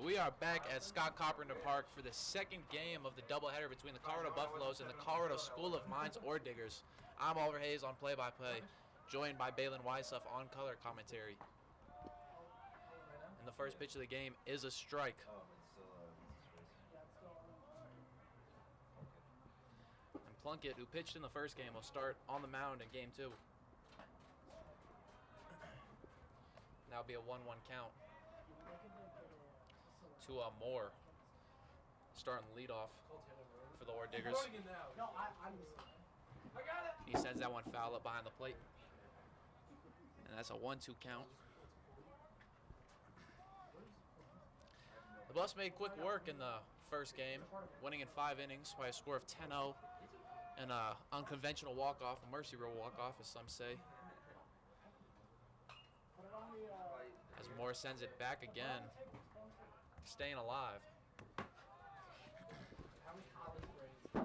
We are back at Scott Carpenter Park for the second game of the doubleheader between the Colorado Buffaloes and the Colorado School of Mines Orediggers. I'm Oliver Hayes on play-by-play, joined by Balin Weissuff on color commentary. And the first pitch of the game is a strike. And Plunkett, who pitched in the first game, will start on the mound in game 2. That'll be a 1-1 count to Moore, starting leadoff for the Orediggers. He sends that one foul up behind the plate, and that's a 1-2 count. The Buffs made quick work in the first game, winning in 5 innings by a score of 10-0 and an unconventional walk-off, a mercy rule walk-off, as some say. As Moore sends it back again, staying alive. Yeah,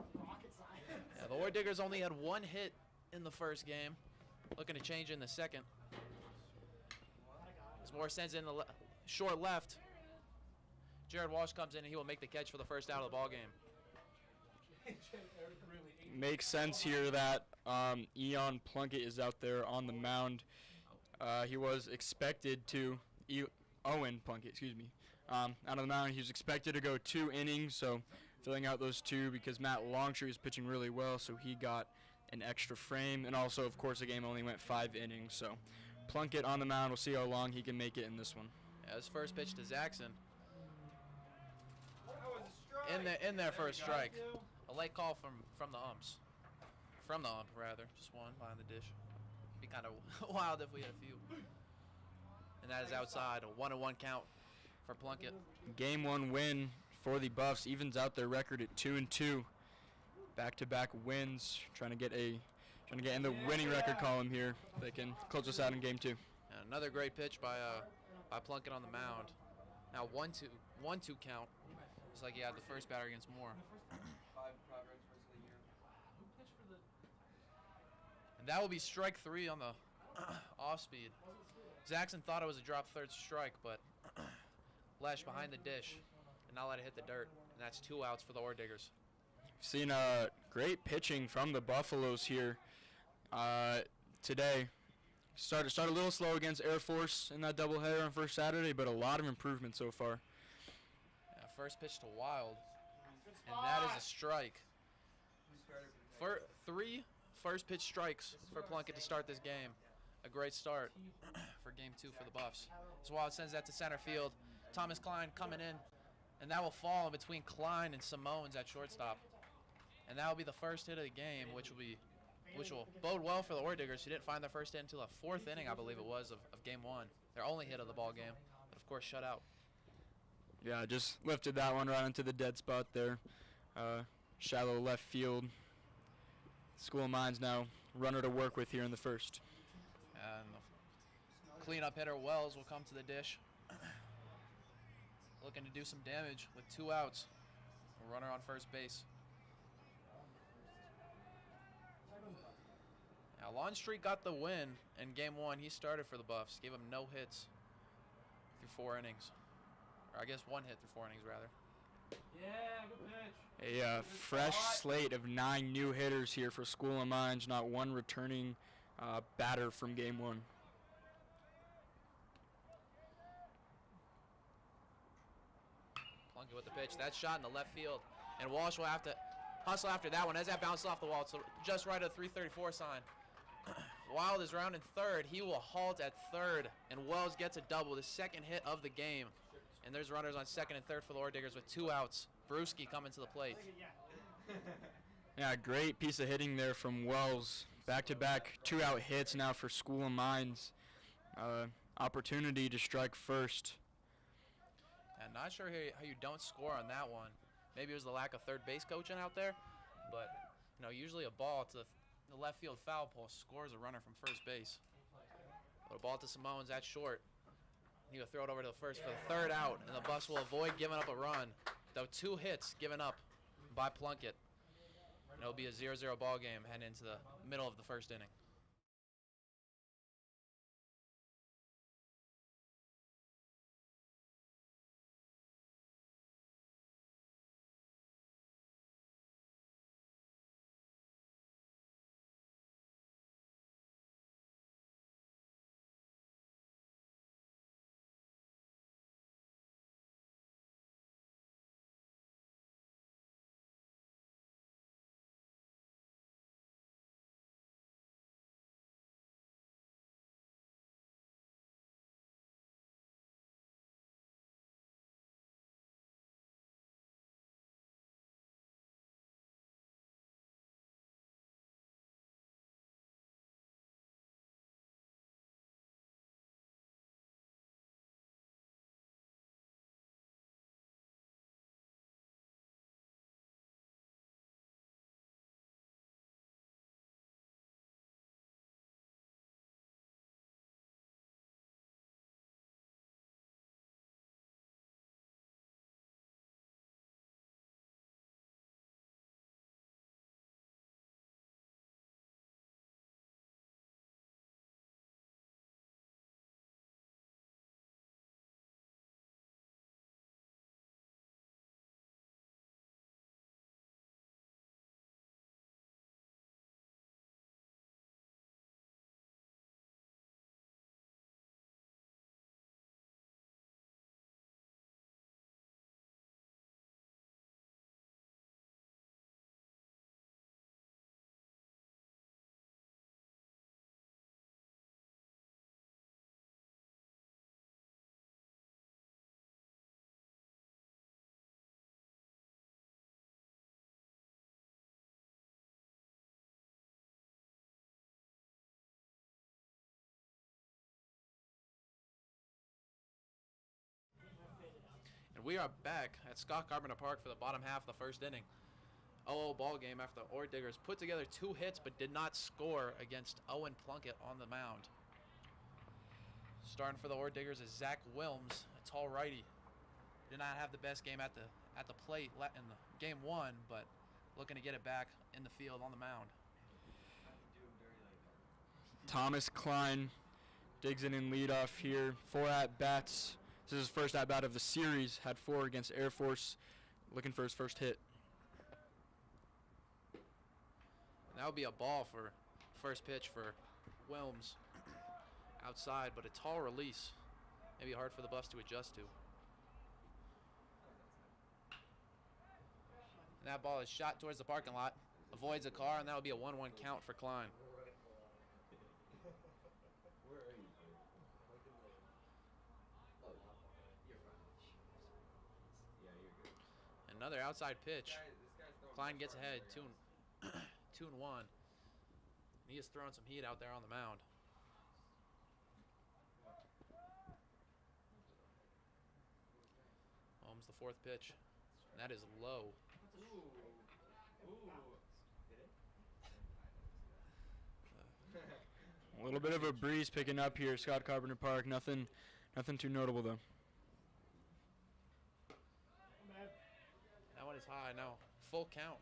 the Orediggers only had 1 hit in the first game, looking to change in the second. As Moore sends in the short left, Jared Walsh comes in and he will make the catch for the first out of the ball game. Makes sense here that Eon Plunkett is out there on the mound. He was expected to, Owen Plunkett, excuse me, out of the mound. He was expected to go 2 innings, so filling out those 2 because Matt Longtree is pitching really well, so he got an extra frame. And also, of course, the game only went 5 innings, so Plunkett on the mound. We'll see how long he can make it in this one. Yeah, his first pitch to Zaxxon. In there for a strike. A late call from the umps. From the ump, rather. Just one behind the dish. Be kind of wild if we had a few. And that is outside, a 1-1 count for Plunkett. Game 1 win for the Buffs, evens out their record at 2-2. Back-to-back wins, trying to get in the winning record column here. They can close us out in game 2. And another great pitch by Plunkett on the mound. Now 1-2 count, just like he had the first batter against Moore. And that will be strike 3 on the off speed. Zaxxon thought it was a drop third strike, but lashed behind the dish and not let it hit the dirt. And that's 2 outs for the Orediggers. Seen great pitching from the Buffaloes here today. Started a little slow against Air Force in that doubleheader on first Saturday, but a lot of improvement so far. Yeah, first pitch to Wild, and that is a strike. For 3 first pitch strikes for Plunkett to start this game. A great start for game 2 for the Buffs. So Wild sends that to center field. Thomas Klein coming in, and that will fall in between Klein and Simones at shortstop. And that will be the first hit of the game, which will bode well for the Orediggers, who didn't find their first hit until the 4th inning, I believe it was, of game 1. Their only hit of the ball game, but of course shut out. Yeah, just lifted that one right into the dead spot there. Shallow left field. School of Mines now runner to work with here in the first. And the cleanup hitter Wells will come to the dish, looking to do some damage with 2 outs. A runner on first base. Now Longstreet got the win in game 1. He started for the Buffs, gave him no hits through 4 innings. Or I guess 1 hit through 4 innings, rather. Yeah, good pitch. A fresh slate of 9 new hitters here for School of Mines, not one returning batter from game 1. Plunkett with the pitch. That shot in the left field. And Walsh will have to hustle after that one as that bounced off the wall. So just right at 334 sign. Wild is rounding third. He will halt at third. And Wells gets a double, the second hit of the game. And there's runners on second and third for the Orediggers with 2 outs. Brewski coming to the plate. Yeah, great piece of hitting there from Wells. Back-to-back 2-out hits now for School of Mines. Opportunity to strike first. And not sure how you don't score on that one. Maybe it was the lack of third base coaching out there. But, usually a ball to the left field foul pole scores a runner from first base. But a ball to Simones at short. He will throw it over to the first for the 3rd out, and the Buffs will avoid giving up a run. Though 2 hits given up by Plunkett. And it'll be a 0-0 ball game heading into the middle of the first inning. And we are back at Scott Carpenter Park for the bottom half of the first inning. 0-0 ball game after the Orediggers put together 2 hits but did not score against Owen Plunkett on the mound. Starting for the Orediggers is Zach Wilms, a tall righty. Did not have the best game at the plate in the game 1, but looking to get it back in the field on the mound. Thomas Klein digs in leadoff here. 4 at-bats. This is his first at-bat of the series. Had 4 against Air Force. Looking for his first hit. And that would be a ball for first pitch for Wilms. Outside, but a tall release. Maybe hard for the Buffs to adjust to. And that ball is shot towards the parking lot. Avoids a car, and that would be a 1-1 count for Klein. Another outside pitch. Klein gets ahead, 2-1. He is throwing some heat out there on the mound. Holmes the 4th pitch. And that is low. A little bit of a breeze picking up here, Scott Carpenter Park. Nothing too notable though. That one is high now. Full count.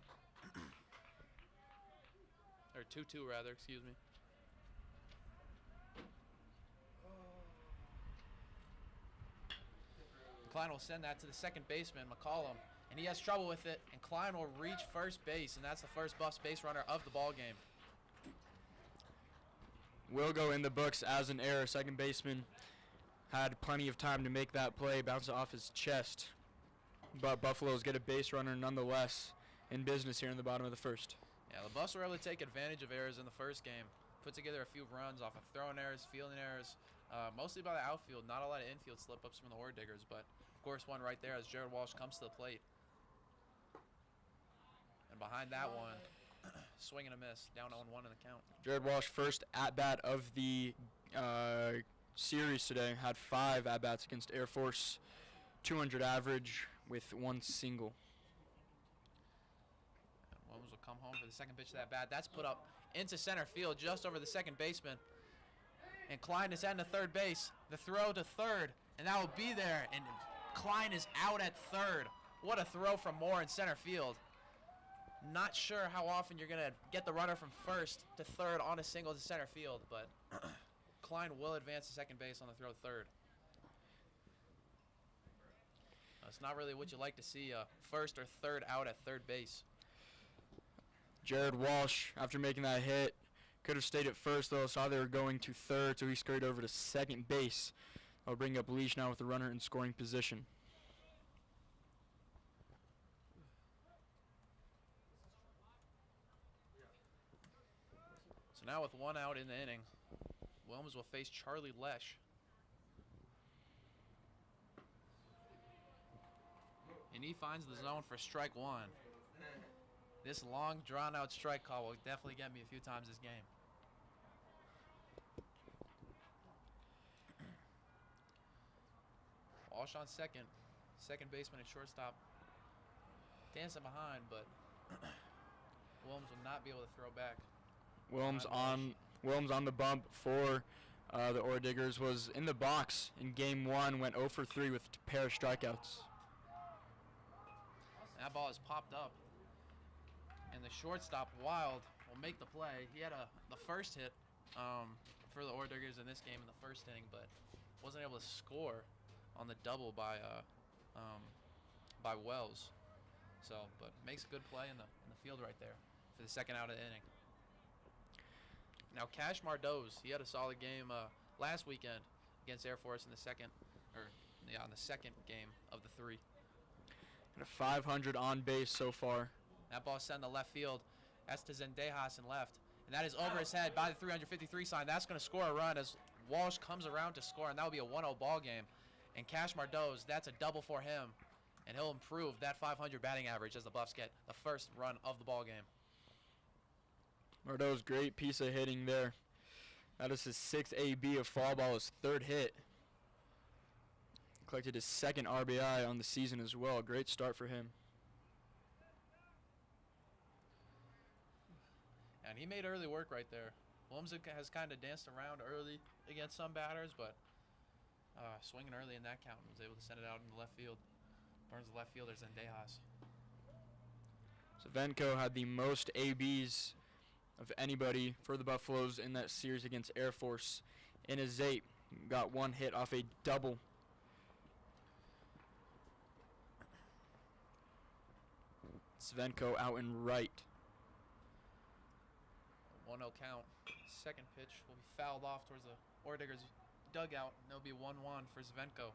Or 2-2 rather, excuse me. Klein will send that to the second baseman, McCollum, and he has trouble with it, and Klein will reach first base, and that's the first Buffs base runner of the ball game. Will go in the books as an error. Second baseman had plenty of time to make that play, bounce it off his chest. But Buffaloes get a base runner nonetheless in business here in the bottom of the first. Yeah, the Buffs were able to take advantage of errors in the first game. Put together a few runs off of throwing errors, fielding errors, mostly by the outfield. Not a lot of infield slip-ups from the Orediggers, but of course one right there as Jared Walsh comes to the plate. And behind that one, swing and a miss, down 0-1 in the count. Jared Walsh, first at-bat of the series today, had 5 at-bats against Air Force, 200 average with 1 single. Wilms will come home for the second pitch of that bat. That's put up into center field just over the second baseman. And Klein is heading to third base. The throw to third, and that will be there. And Klein is out at third. What a throw from Moore in center field. Not sure how often you're going to get the runner from first to third on a single to center field, but Klein will advance to second base on the throw to third. It's not really what you like to see, first or third out at third base. Jared Walsh, after making that hit, could have stayed at first, though. Saw they were going to third, so he scurried over to second base. I'll bring up Leash now with the runner in scoring position. So now with 1 out in the inning, Wilms will face Charlie Lesh. And he finds the zone for strike 1. This long, drawn-out strike call will definitely get me a few times this game. Walsh on second. Second baseman and shortstop dancing behind, but Wilms will not be able to throw back. Wilms on the bump for the Orediggers, was in the box in game 1, went 0 for 3 with a pair of strikeouts. That ball is popped up. And the shortstop, Wild, will make the play. He had the first hit for the Orediggers in this game in the first inning, but wasn't able to score on the double by Wells. So, but makes a good play in the field right there for the second out of the inning. Now Cash Mardoz, he had a solid game last weekend against Air Force in the second game of the 3. And a 500 on base so far. That ball sent to left field. That's to Zendejas in left. And that is over his head by the 353 sign. That's going to score a run as Walsh comes around to score, and that will be a 1-0 ball game. And Cash Mardoz, that's a double for him. And he'll improve that 500 batting average as the Buffs get the first run of the ball game. Mardoz, great piece of hitting there. That is his 6th AB of fall ball, his 3rd hit. collected his second RBI on the season as well. Great start for him. And he made early work right there. Williams has kind of danced around early against some batters, but swinging early in that count and was able to send it out in the left field. Burns the left fielder, Zendejas. Savenko had the most ABs of anybody for the Buffaloes in that series against Air Force. In his 8, got one hit off a double. Savenko out and right. 1-0 count. Second pitch will be fouled off towards the Orediggers dugout, and there'll be 1-1 for Savenko.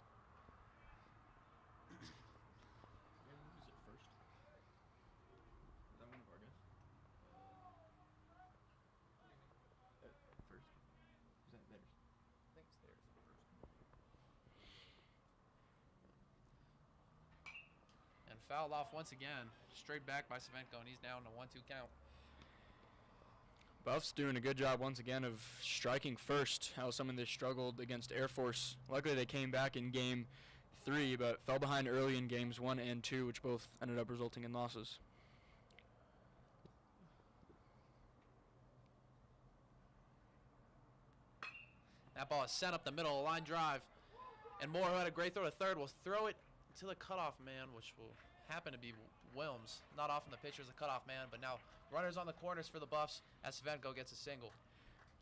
And fouled off once again, straight back by Savenko, and he's down to 1-2 count. Buffs doing a good job once again of striking first. How some of this struggled against Air Force. Luckily they came back in game 3, but fell behind early in games 1 and 2, which both ended up resulting in losses. That ball is sent up the middle, a line drive. And Moore, who had a great throw to third, will throw it to the cutoff man, which will happen to be Wilms. Not often the pitcher's a cutoff man, but now runners on the corners for the Buffs as Savenko gets a single.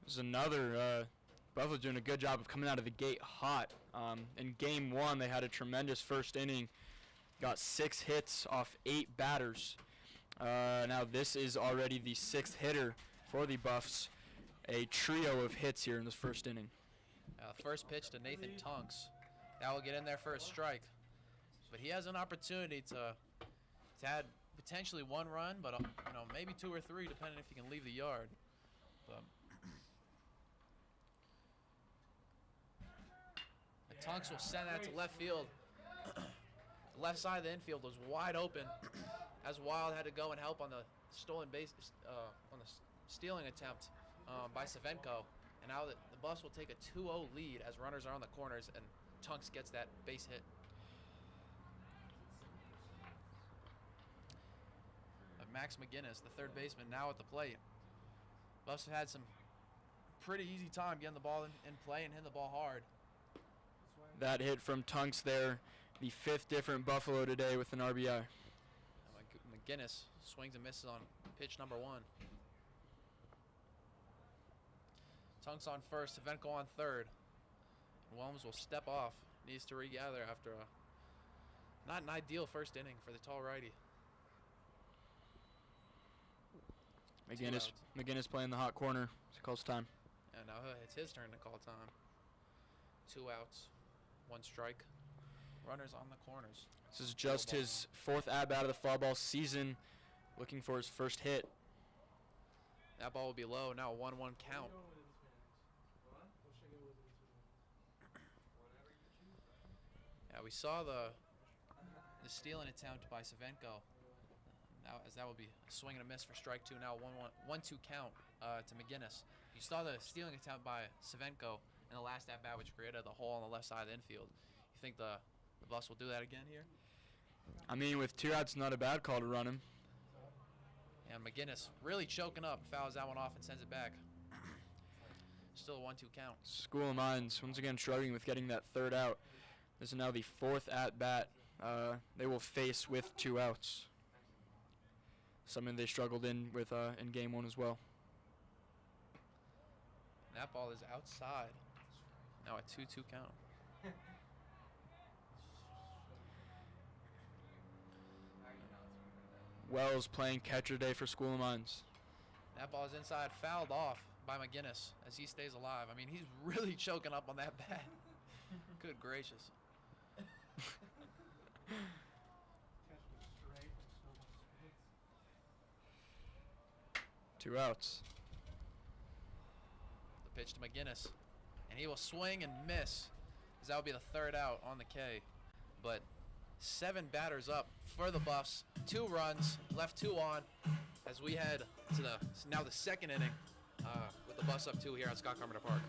This is another, Buffalo's doing a good job of coming out of the gate hot. In game 1, they had a tremendous first inning. Got 6 hits off 8 batters. Now this is already the 6th hitter for the Buffs. A trio of hits here in this first inning. First pitch to Nathan Tunks. That will get in there for a strike. But he has an opportunity to add potentially 1 run, but maybe 2 or 3, depending if he can leave the yard. But Tunks will send that to left field. The left side of the infield was wide open, as Wild had to go and help on the stolen base, on the stealing attempt by Savenko. And now the Buffs will take a 2-0 lead as runners are on the corners, and Tunks gets that base hit. Max McGinnis, the third baseman, now at the plate. Buffs have had some pretty easy time getting the ball in play and hitting the ball hard. That hit from Tunks there, the 5th different Buffalo today with an RBI. McGinnis swings and misses on pitch number 1. Tunks on first, Savenko on third. Wilms will step off, needs to regather after not an ideal first inning for the tall righty. McGinnis playing the hot corner. He calls time. And now it's his turn to call time. 2 outs, 1 strike. Runners on the corners. This is just his 4th at-bat of the fall ball season. Looking for his first hit. That ball will be low. Now a 1-1 count. Yeah, we saw the stealing attempt by Savenko. Now, as that will be a swing and a miss for strike 2. Now 1-2 count to McGinnis. You saw the stealing attempt by Savenko in the last at-bat, which created the hole on the left side of the infield. You think the Buffs will do that again here? I mean, with 2 outs, not a bad call to run him. And McGinnis really choking up, fouls that one off and sends it back. Still a 1-2 count. School of Mines once again struggling with getting that 3rd out. This is now the 4th at-bat they will face with 2 outs. Something they struggled in with in game 1 as well. That ball is outside. Now a 2-2 count. Wells playing catcher today for School of Mines. That ball is inside, fouled off by McGinnis as he stays alive. I mean, he's really choking up on that bat. Good gracious. 2 outs. The pitch to McGinnis, and he will swing and miss, as that will be the 3rd out on the K. But 7 batters up for the Buffs, 2 runs, left 2 on, as we head to now the 2nd inning with the Buffs up 2 here at Scott Carpenter Park.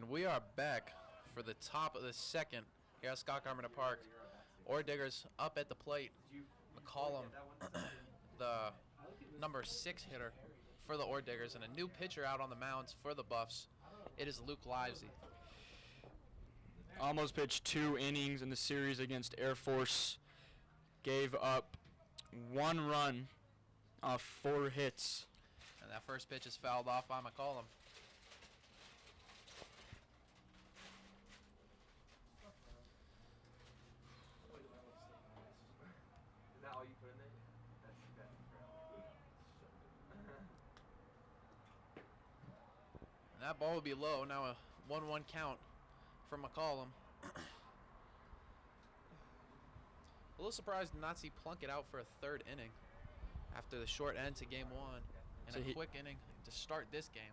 And we are back for the top of the second here at Scott Carpenter Park. Orediggers up at the plate. McCollum, the number 6 hitter for the Orediggers, and a new pitcher out on the mounds for the Buffs. It is Luke Livesey. Almost pitched 2 innings in the series against Air Force. Gave up 1 run off 4 hits. And that first pitch is fouled off by McCollum. And that ball will be low. Now a 1-1 count for McCollum. A little surprised to not see Plunkett out for a 3rd inning after the short end to game 1 and So a quick inning to start this game.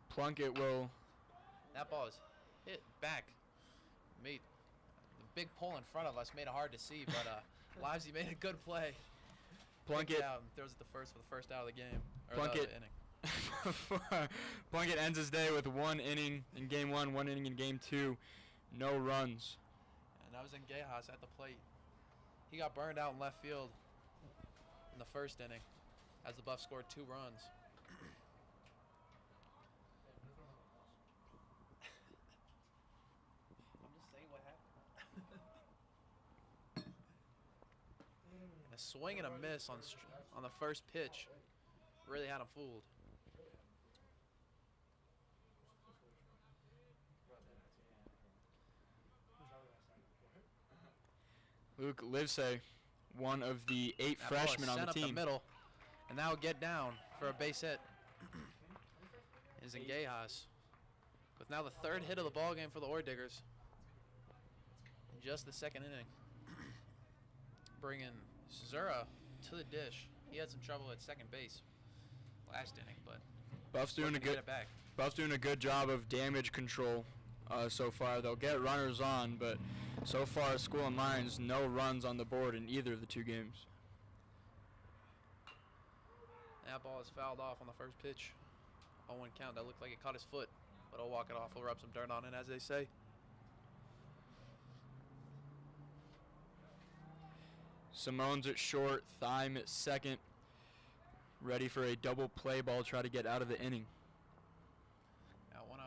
Plunkett will. That ball is hit back. Made the big pole in front of us made it hard to see, but Livesey made a good play. Plunkett Out and throws it to first for the first out of the game. Or Plunkett. the inning. Plunkett ends his day with 1 inning in game 1, 1 inning in game 2, no runs. And that was Ngejas at the plate. He got burned out in left field in the first inning as the Buffs scored 2 runs. I'm just saying what happened. A swing and a miss on the first pitch really had him fooled. Luke Livesey, one of the 8 That ball is freshmen on sent the up the team. middle, and now get down for a base hit is Ngejas. With now the 3rd hit of the ball game for the Orediggers in just the 2nd inning. Bringing Zura to the dish. He had some trouble at second base last inning, but Buff's doing looking to get it back. Buff's doing a good job of damage control so far. They'll get runners on, but so far, School of Mines, no runs on the board in either of the 2 games. That ball is fouled off on the first pitch. 0-1 count. That looked like it caught his foot, but he'll walk it off. He'll rub some dirt on it, as they say. Simone's at short, Thyme at second. Ready for a double play ball, try to get out of the inning. Now 1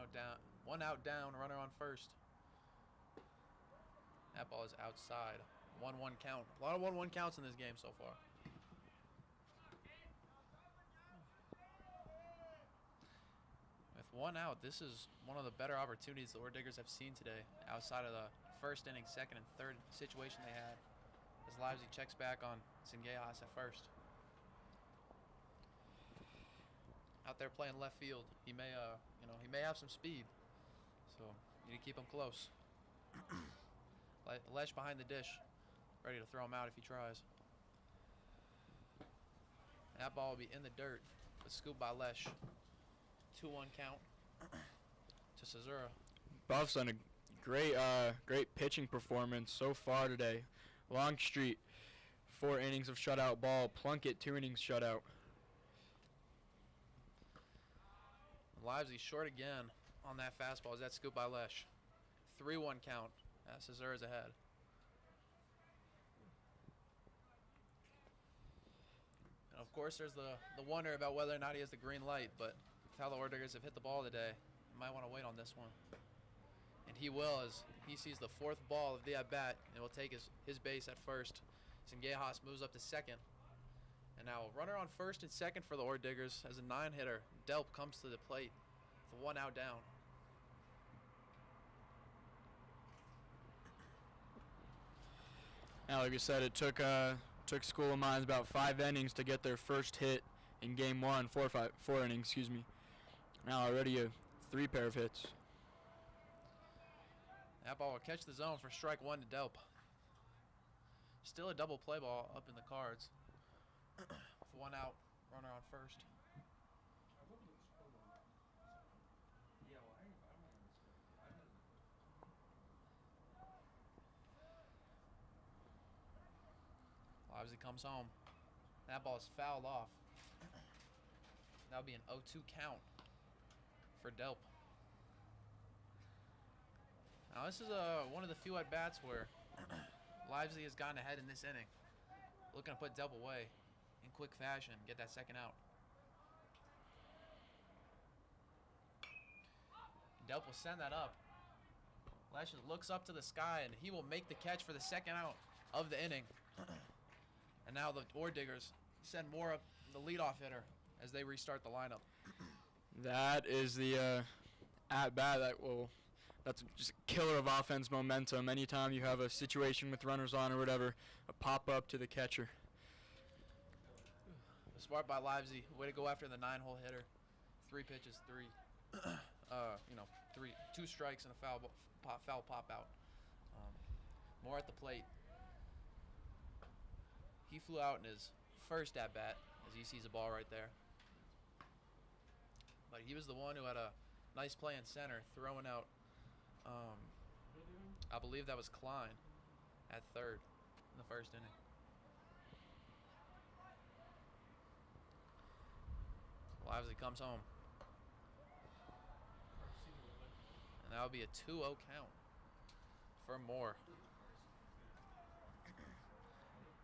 out down, runner on first. That ball is outside. 1-1 count. A lot of 1-1 counts in this game so far. With 1 out, this is one of the better opportunities the Orediggers have seen today, outside of the first inning, 2nd, and 3rd situation they had. As Livesey checks back on Ngejas at first. Out there playing left field, he may have some speed, so you need to keep him close. Lesh behind the dish, ready to throw him out if he tries. That ball will be in the dirt, but scooped by Lesh. 2-1 count to Cesura. Buff's done a great pitching performance so far today. Longstreet, 4 innings of shutout ball. Plunkett, 2 innings shutout. Livesey short again on that fastball. Is that scooped by Lesh? 3-1 count. Cesura's ahead. And of course, there's the wonder about whether or not he has the green light, but with how the Orediggers have hit the ball today, you might want to wait on this one. And he will, as he sees the 4th ball of the at-bat, and will take his base at first. Ngejas moves up to second. And now a runner on first and second for the Orediggers as a 9-hitter. Delp comes to the plate with 1 out down. Now, like I said, it took School of Mines about 5 innings to get their first hit in game 1. 4 innings, excuse me. Now already a 3 pair of hits. That ball will catch the zone for strike 1 to Delp. Still a double play ball up in the cards. With 1 out, runner on first. Livesey comes home. That ball is fouled off. That would be an 0-2 count for Delp. Now this is one of the few at-bats where Livesey has gotten ahead in this inning. Looking to put Delp away in quick fashion, get that second out. Delp will send that up. Lesh looks up to the sky, and he will make the catch for the second out of the inning. And now the Orediggers send more up the leadoff hitter as they restart the lineup. That is the at-bat that's just a killer of offense momentum. Anytime you have a situation with runners on or whatever, a pop-up to the catcher. Smart by Livesey. Way to go after the 9-hole hitter. 3 pitches, 2 strikes and a foul pop out. More at the plate. He flew out in his first at-bat, as he sees the ball right there. But he was the one who had a nice play in center, throwing out, I believe that was Klein at third in the first inning. Livesey comes home. And that would be a 2-0 count for Moore.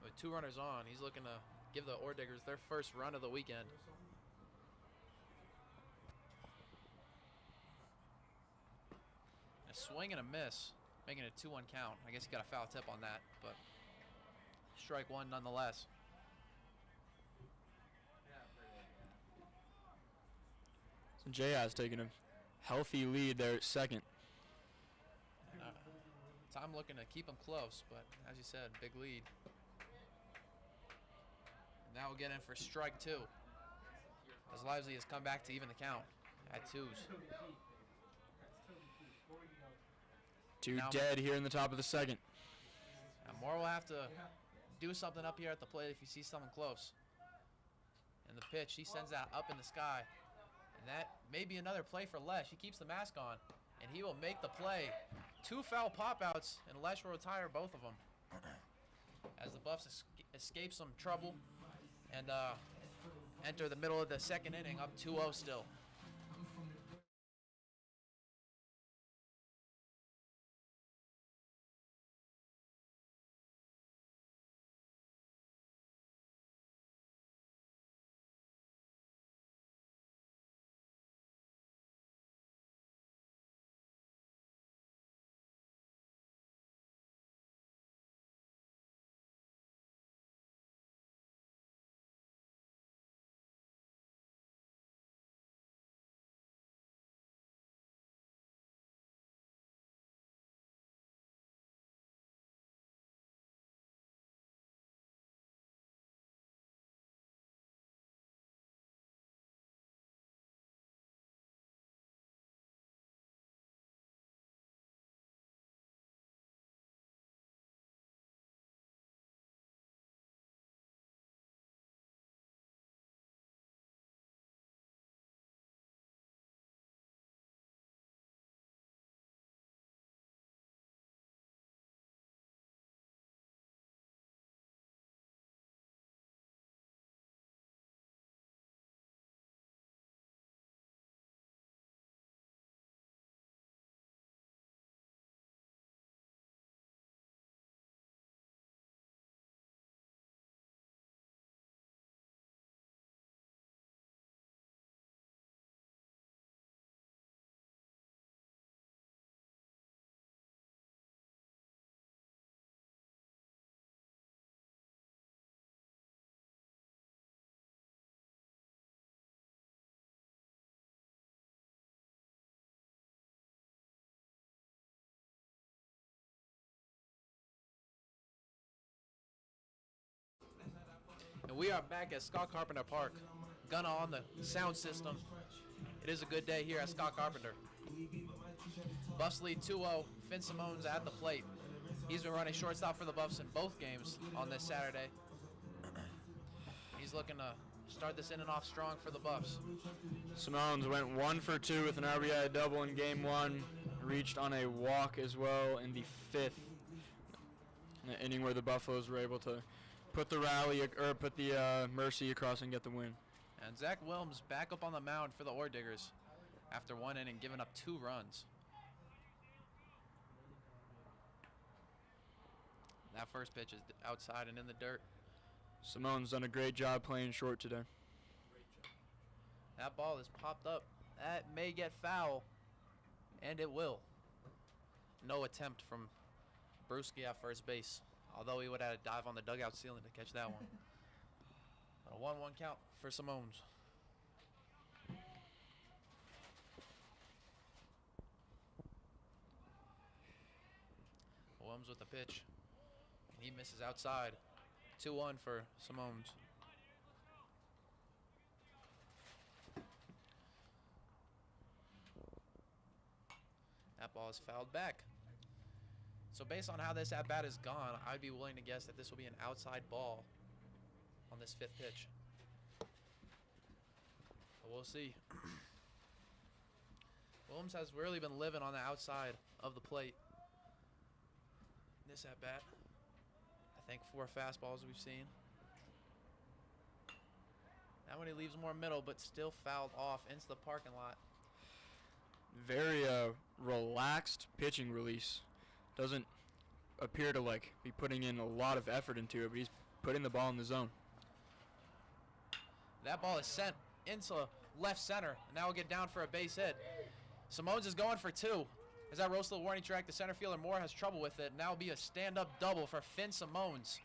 With 2 runners on, he's looking to give the Orediggers their first run of the weekend. A swing and a miss, making it a 2-1 count. I guess he got a foul tip on that, but strike one nonetheless. So J.I.'s taking a healthy lead there at second. And, Tom looking to keep him close, but as you said, big lead. And now we'll get in for strike 2, as Livesey has come back to even the count at 2s. 2 now dead here in the top of the second. Now Moore will have to do something up here at the plate if he sees someone close. And the pitch, he sends that up in the sky. And that may be another play for Lesh. He keeps the mask on, and he will make the play. 2 foul pop-outs, and Lesh will retire both of them. As the Buffs escape some trouble and enter the middle of the second inning, up 2-0 still. And we are back at Scott Carpenter Park. Gunna on the sound system. It is a good day here at Scott Carpenter. Buffs lead 2-0. Finn Simone's at the plate. He's been running shortstop for the Buffs in both games on this Saturday. He's looking to start this in and off strong for the Buffs. Simone's went 1 for 2 with an RBI double in game 1. Reached on a walk as well in the 5th. An inning where the Buffaloes were able to put the mercy across and get the win. And Zach Wilms back up on the mound for the Orediggers after 1 inning, giving up 2 runs. That first pitch is outside and in the dirt. Simone's done a great job playing short today. That ball is popped up. That may get foul, and it will. No attempt from Brewski at first base, although he would have had to dive on the dugout ceiling to catch that one. But a 1-1 count for Simone's. Williams with the pitch. He misses outside. 2-1 for Simone's. That ball is fouled back. So based on how this at-bat is gone, I'd be willing to guess that this will be an outside ball on this 5th pitch. But we'll see. Williams has really been living on the outside of the plate. This at-bat, I think 4 fastballs we've seen. That one he leaves more middle, but still fouled off into the parking lot. Very relaxed pitching release. Doesn't appear to be putting in a lot of effort into it, but he's putting the ball in the zone. That ball is sent into left center, and now we'll get down for a base hit. Simone's is going for 2. As that rolls to the warning track, the center fielder Moore has trouble with it. Now will be a stand-up double for Finn Simone's.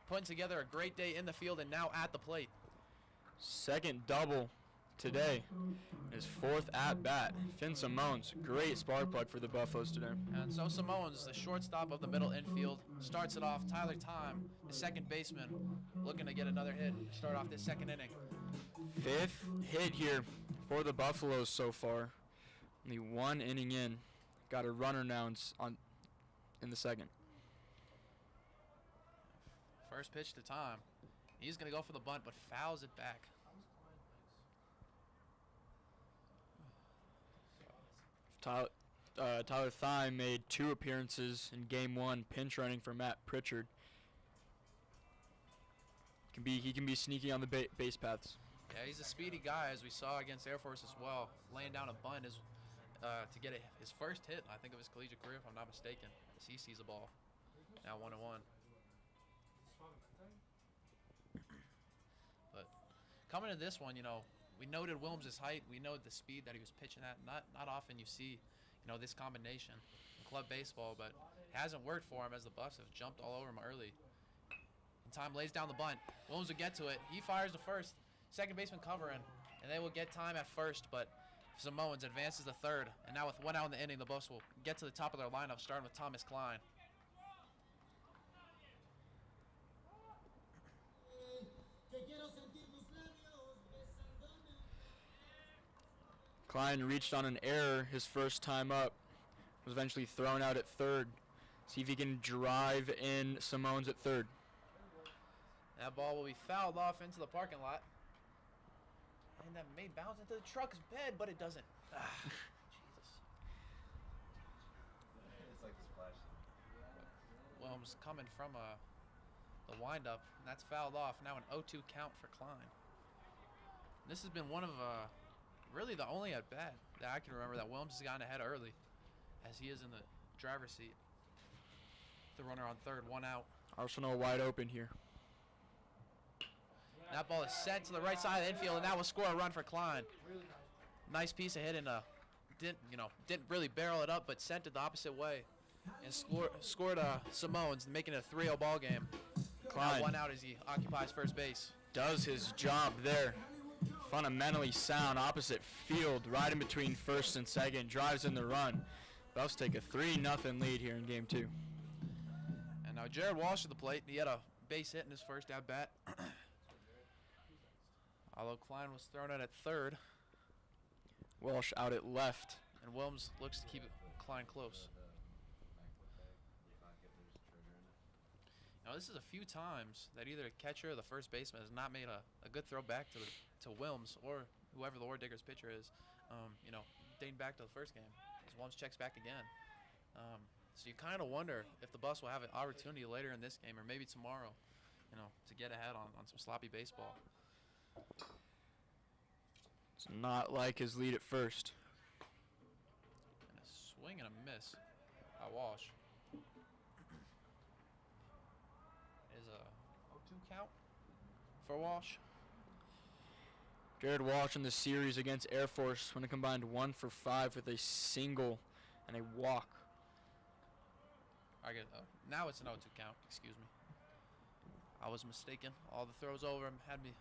Putting together a great day in the field and now at the plate. Second double today. His 4th at-bat. Finn Simone's, great spark plug for the Buffaloes today. And so Simone's, the shortstop of the middle infield, starts it off. Tyler Time, the second baseman, looking to get another hit to start off this 2nd inning. 5th hit here for the Buffaloes so far. Only 1 inning in. Got a runner now in the 2nd. First pitch to Time. He's going to go for the bunt, but fouls it back. Tyler Thime made 2 appearances in Game 1, pinch running for Matt Pritchard. He can be sneaky on the base paths. Yeah, he's a speedy guy, as we saw against Air Force as well. Laying down a bunt is to get his first hit, I think, of his collegiate career, if I'm not mistaken, as he sees a ball. Now 1-1. But coming to this one, we noted Williams' height. We know the speed that he was pitching at. Not often you see, this combination in club baseball, but it hasn't worked for him as the Buffs have jumped all over him early. And Time lays down the bunt. Williams will get to it. He fires the first. Second baseman covering, and they will get Time at first, but Simone's advances to 3rd, and now with 1 out in the inning, the Buffs will get to the top of their lineup, starting with Thomas Klein. Klein reached on an error his first time up, was eventually thrown out at 3rd. See if he can drive in Simone's at 3rd. That ball will be fouled off into the parking lot. And that may bounce into the truck's bed, but it doesn't. Jesus. It's like a splash. Williams coming from the windup, and that's fouled off. Now an 0-2 count for Klein. This has been one of really the only at bat that I can remember that Williams has gotten ahead early, as he is in the driver's seat. The runner on 3rd, 1 out. Arsenal wide open here. That ball is sent to the right side of the infield, and that will score a run for Klein. Nice piece of hitting. Didn't really barrel it up, but sent it the opposite way, and scored Simone's, making it a 3-0 ball game. Klein Now 1 out as he occupies first base. does his job there. Fundamentally sound, opposite field, right in between 1st and 2nd, drives in the run. Buffs take a 3-0 lead here in Game 2. And now Jared Walsh at the plate. He had a base hit in his first at bat. Although Klein was thrown out at 3rd. Walsh out at left. And Williams looks to keep Klein close. Now, this is a few times that either the catcher or the first baseman has not made a good throw back to Williams or whoever the Orediggers pitcher is, dating back to the first game. As Williams checks back again. So you kind of wonder if the Buffs will have an opportunity later in this game or maybe tomorrow, to get ahead on some sloppy baseball. It's not like his lead at first. And a swing and a miss by Walsh. count for Walsh. Jared Walsh in the series against Air Force went a combined 1 for 5 with a single and a walk. I get now it's an 0-2 count. Excuse me. I was mistaken. All the throws over him had me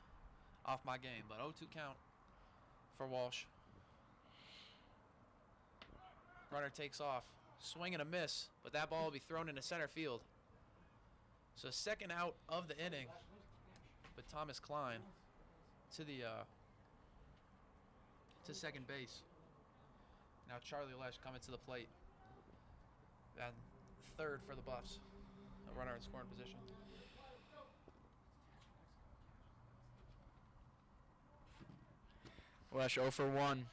off my game, but 0-2 count for Walsh. Runner takes off. Swing and a miss, but that ball will be thrown into center field. So second out of the inning, but Thomas Klein to the to second base. Now Charlie Lesh coming to the plate. And third for the Buffs. A runner in scoring position. Lesh 0 for 1.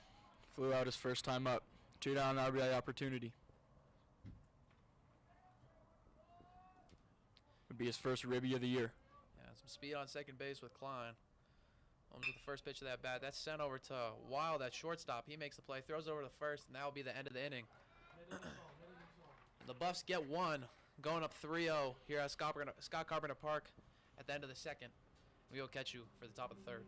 Flew out his first time up. 2 down RBI opportunity. Would be his first ribby of the year. Yeah, some speed on second base with Klein. Holmes with the first pitch of that bat. That's sent over to Wild at shortstop. He makes the play, throws over to first, and that will be the end of the inning. The Buffs get one, going up 3-0 here at Scott Carpenter Park at the end of the second. We will catch you for the top of the third.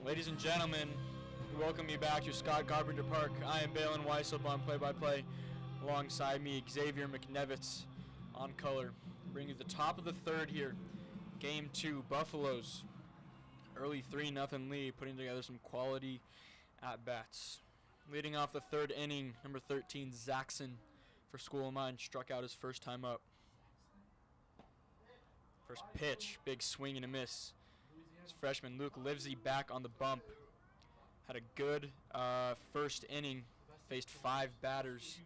Ladies and gentlemen, we welcome you back to Scott Carpenter Park. I am Balin Weisselb on play-by-play. Alongside me, Xavier McNevitz on color. Bring you the top of the third here. Game 2, Buffaloes. Early 3-0 lead, putting together some quality at-bats. Leading off the third inning, number 13, Zaxon for School of Mine, struck out his first time up. First pitch, big swing and a miss. His freshman Luke Livesey back on the bump. Had a good first inning, faced 5 batters.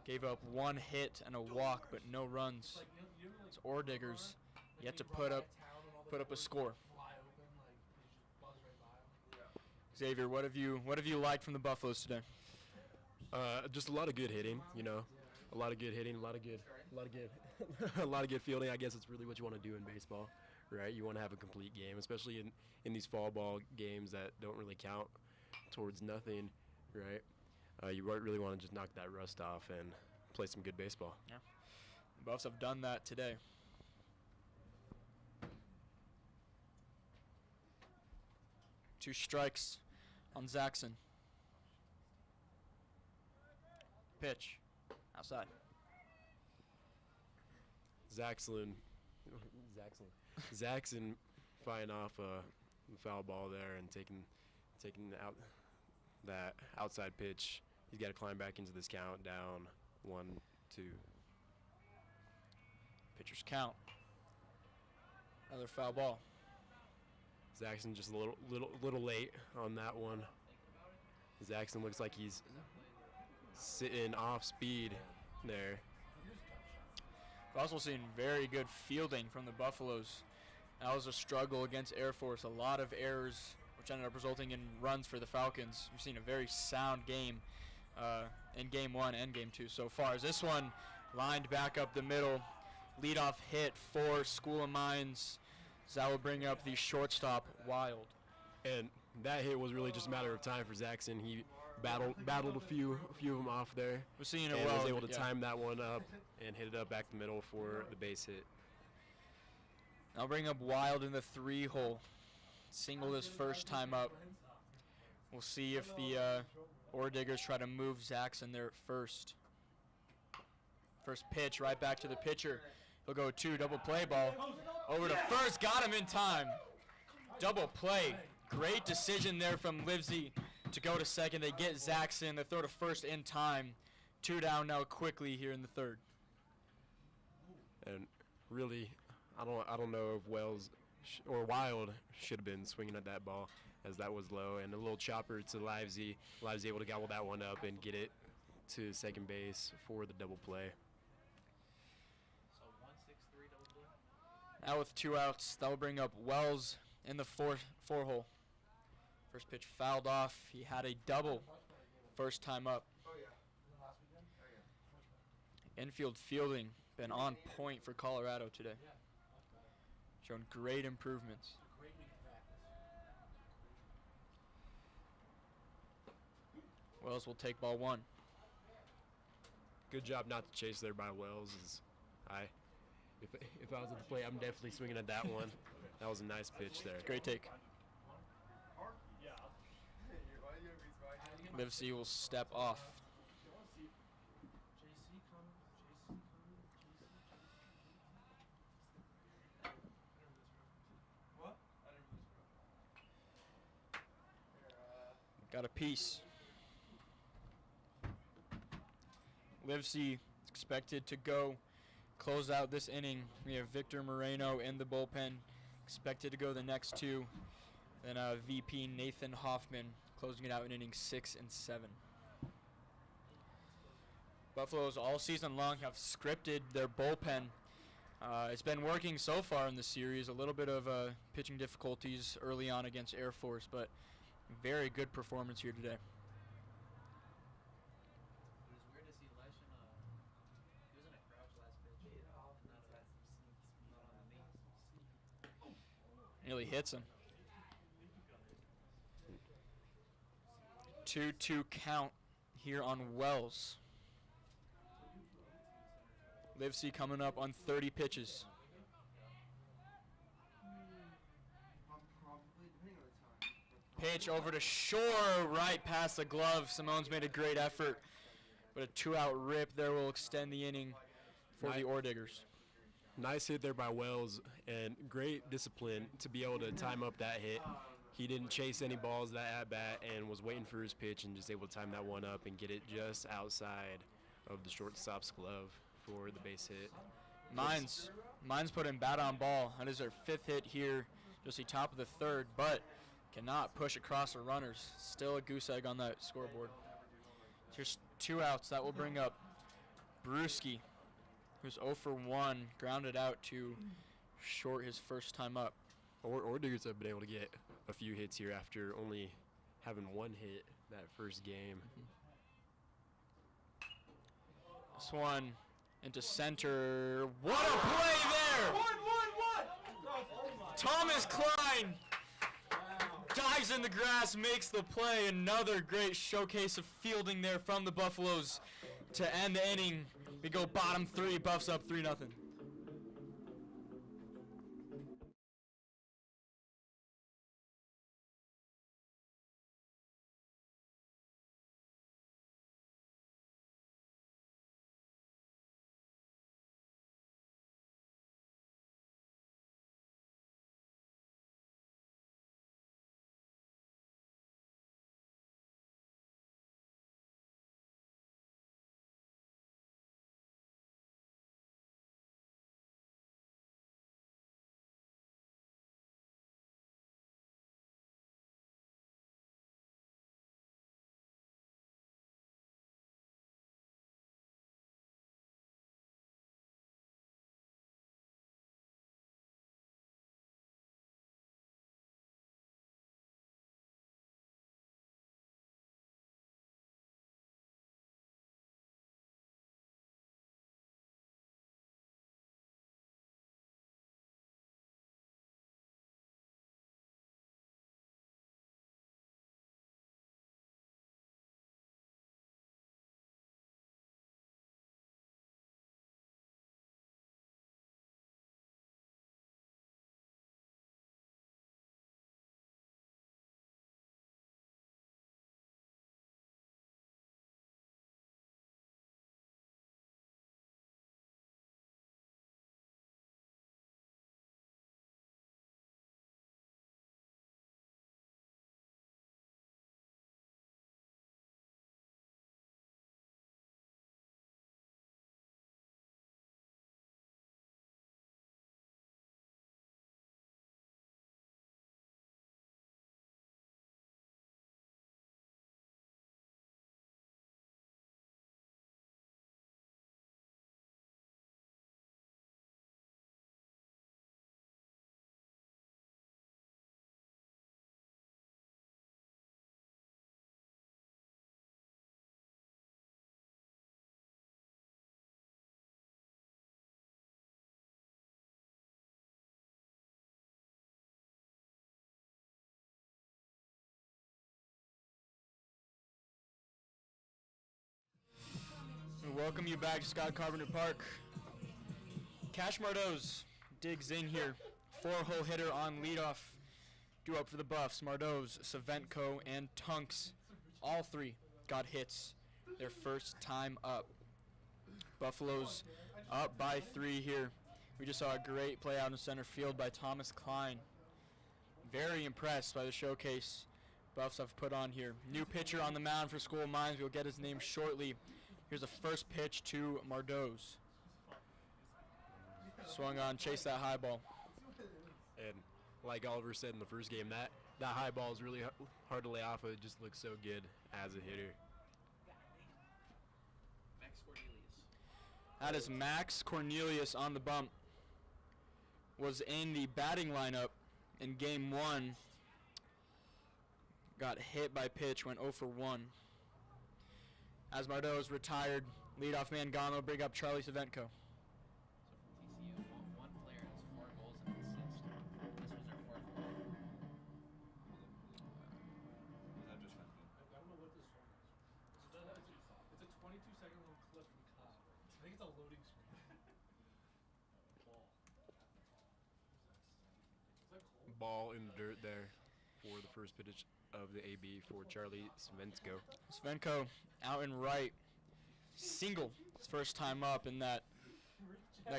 Gave up 1 hit and a walk, but no runs. It's Orediggers yet to put up a score. Xavier, what have you liked from the Buffaloes today? Just a lot of good hitting, you know, a lot of good hitting, a lot of good, a lot of good fielding. I guess it's really what you want to do in baseball, right? You want to have a complete game, especially in these fall ball games that don't really count towards nothing, right? You really want to just knock that rust off and play some good baseball. Yeah, the Buffs have done that today. Two strikes on Zaxon. pitch. Outside. Zaxon fighting off a foul ball there and taking out that outside pitch. He's got to climb back into this count down 1-2. Pitcher's count. Another foul ball. Zaxon just a little late on that one. Zaxon looks like he's sitting off speed there. We've also seen very good fielding from the Buffaloes. That was a struggle against Air Force. A lot of errors, which ended up resulting in runs for the Falcons. We've seen a very sound game in Game 1 and Game 2 so far. As this one lined back up the middle, leadoff hit for School of Mines. So that will bring up the shortstop, Wild. And that hit was really just a matter of time for Zaxon. He battled a few of them off there. We're seeing it and well. was able to time that one up and hit it up back the middle for the base hit. I'll bring up Wild in the 3-hole. Singled his first time up. We'll see if the Orediggers try to move Zaxon there at first. First pitch right back to the pitcher. He'll go 2, double play ball. Over to first, got him in time. Double play. Great decision there from Livesey to go to second. They get Zaxon. They throw to first in time. 2 down now quickly here in the third. And really, I don't know if Wells or Wild should have been swinging at that ball, as that was low. And a little chopper to Livesey. Livesey able to gobble that one up and get it to second base for the double play. Now with 2 outs, that will bring up Wells in the 4-hole. First pitch fouled off. He had a double first time up. Infield fielding been on point for Colorado today. Shown great improvements. Wells will take ball 1. Good job not to chase there by Wells. If I was at the plate, I'm definitely swinging at that one. That was a nice pitch there. Great take. Livesey will step off. Got a piece. Livesey expected to go close out this inning. We have Victor Moreno in the bullpen, expected to go the next 2. Then VP Nathan Hoffman closing it out in innings 6 and 7. Buffaloes all season long have scripted their bullpen. It's been working so far in the series. A little bit of pitching difficulties early on against Air Force, but very good performance here today. Nearly hits him. 2-2 count here on Wells. Livesey coming up on 30 pitches. Pitch over to Shore, right past the glove. Simone's made a great effort, but a 2-out rip there will extend the inning for the Orediggers. Nice hit there by Wells, and great discipline to be able to time up that hit. He didn't chase any balls that at-bat and was waiting for his pitch and just able to time that one up and get it just outside of the shortstop's glove for the base hit. Mines put in bat on ball. That is their 5th hit here, just the top of the 3rd, but cannot push across the runners. Still a goose egg on that scoreboard. Here's 2 outs. That will bring up Brewski, who's 0 for 1, grounded out to short his first time up. Orediggers have been able to get a few hits here after only having 1 hit that first game. This one into center. What a play there! Thomas Klein dives in the grass, makes the play. Another great showcase of fielding there from the Buffaloes to end the inning. We go bottom 3, Buffs up 3-0. welcome you back to Scott Carpenter Park. Cash Mardoz digs in here. 4-hole hitter on leadoff. Due up for the Buffs. Mardoz, Savenko, and Tunks. All three got hits their first time up. Buffalo's up by 3 here. We just saw a great play out in center field by Thomas Klein. Very impressed by the showcase Buffs have put on here. New pitcher on the mound for School of Mines. We'll get his name shortly. Here's the first pitch to Mardoz. Swung on, chase that high ball. And like Oliver said in the first game, that high ball is really hard to lay off of. It just looks so good as a hitter. That is Max Cornelius on the bump. Was in the batting lineup in game 1. Got hit by pitch, went 0 for 1. As Mardoz retired, leadoff man gone, they'll bring up Charlie Savenko. TCU, one player has 4 goals and an assist. This was their 4th goal. I don't know what this one is. It's a 22-second long clip from Kyle. I think it's a loading screen. Ball. Is that cold? Ball in the dirt there for the first pitch of the AB for Charlie Svensko. Svenko out and right. Single his first time up in that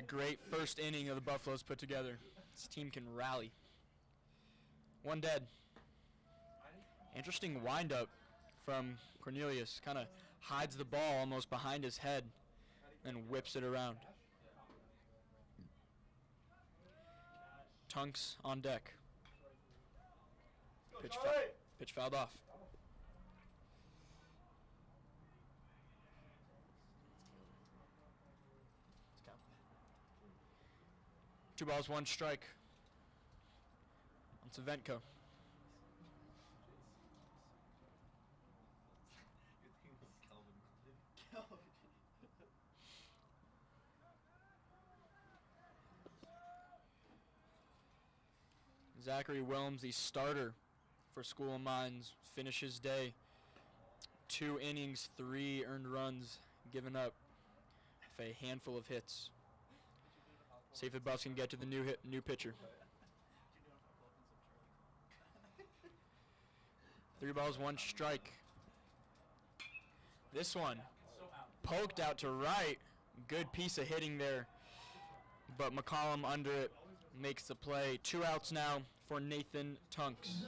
great first inning of the Buffaloes put together. This team can rally. 1 dead. Interesting windup from Cornelius. Kind of hides the ball almost behind his head and whips it around. Tunks on deck. Pitch fouled off. Two balls, 1 strike. On Savenko. Zachary Wilms, the starter for School of Mines, finishes day. 2 innings, 3 earned runs given up with a handful of hits. See if the Buffs can get to the new pitcher. 3 balls, 1 strike. This one poked out to right. Good piece of hitting there, but McCollum under it makes the play. 2 outs now for Nathan Tunks.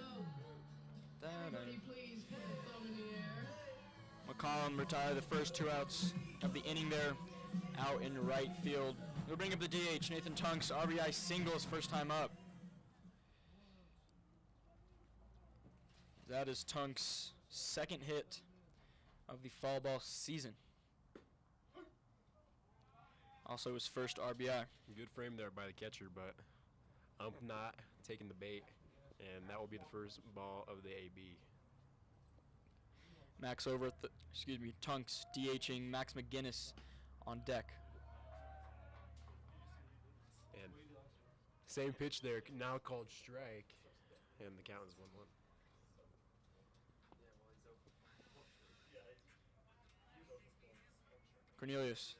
McCollum retired the first 2 outs of the inning there, out in right field. We'll bring up the DH, Nathan Tunks, RBI singles first time up. That is Tunks' 2nd hit of the fall ball season. Also his first RBI. Good frame there by the catcher, but not taking the bait, and that will be the first ball of the AB. Max over at Tunks DHing Max McGinnis on deck. And same pitch there, now called strike, and the count is 1-1. Cornelius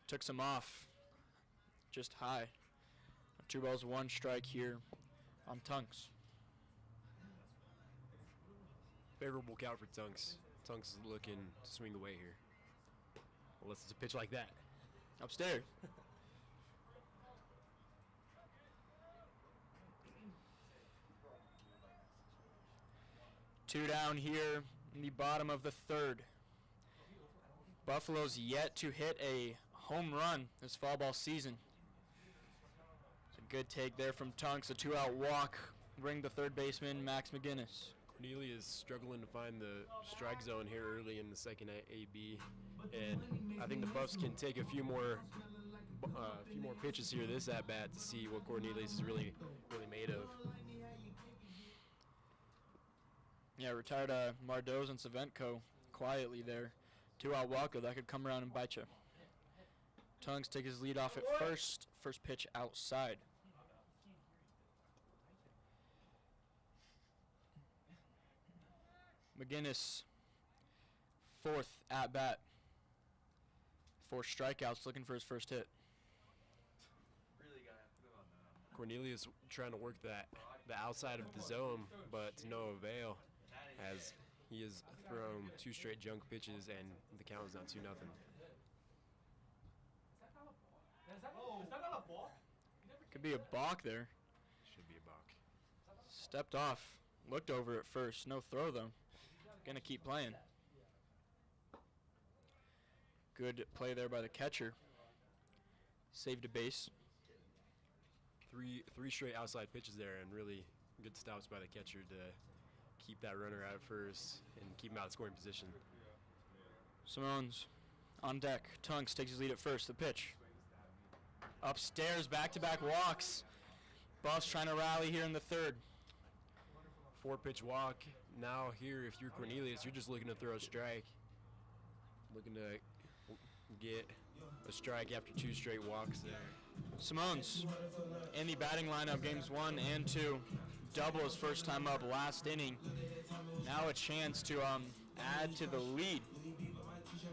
took some off, just high. 2 balls, 1 strike here on Tunks. Favorable count for Tunks. Tunks is looking to swing away here, unless it's a pitch like that. Upstairs. Two down here in the bottom of the 3rd. Buffalo's yet to hit a home run this fall ball season. It's a good take there from Tunks. A 2-out walk. Bring the 3rd baseman, Max McGinnis. Cornelia is struggling to find the strike zone here early in the 2nd at AB, and I think the Buffs can take a few more pitches here this at bat to see what Cornelius is really made of. Yeah, retired Mardoz and Savenko quietly there. 2-out walker, that could come around and bite you. Tunks take his lead off at first. First pitch outside. McGinnis, 4th at bat 4 strikeouts, looking for his first hit. Cornelius trying to work the outside of the zone, but to no avail, as he has thrown 2 straight junk pitches and the count is now 2-0. Is that not a ball? Could be a balk there. Should be a balk. Stepped off. Looked over at first. No throw, though. Gonna keep playing. Good play there by the catcher. Saved a base. Three straight outside pitches there, and really good stops by the catcher to keep that runner out at first and keep him out of scoring position. Simone's on deck. Tunks takes his lead at first. The pitch. Upstairs, back-to-back walks. Buffs trying to rally here in the third. 4-pitch walk. Now here, if you're Cornelius, you're just looking to throw a strike. Looking to get a strike after 2 straight walks there. Simone's in the batting lineup games 1 and 2. Double his first time up last inning. Now a chance to add to the lead.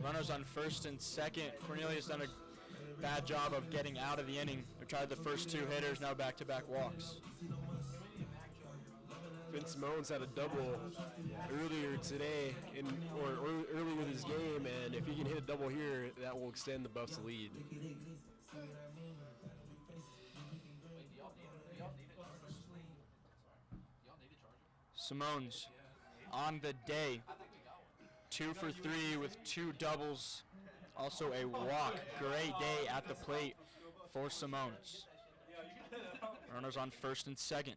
Runners on first and second. Cornelius done a bad job of getting out of the inning. They tried the first 2 hitters, now back-to-back walks. Vince Simone's had a double earlier today, earlier this game, and if he can hit a double here, that will extend the Buffs' lead. Simone's on the day. 2 for 3 with 2 doubles. Also a walk. Great day at the plate for Simone's. Runners on first and second.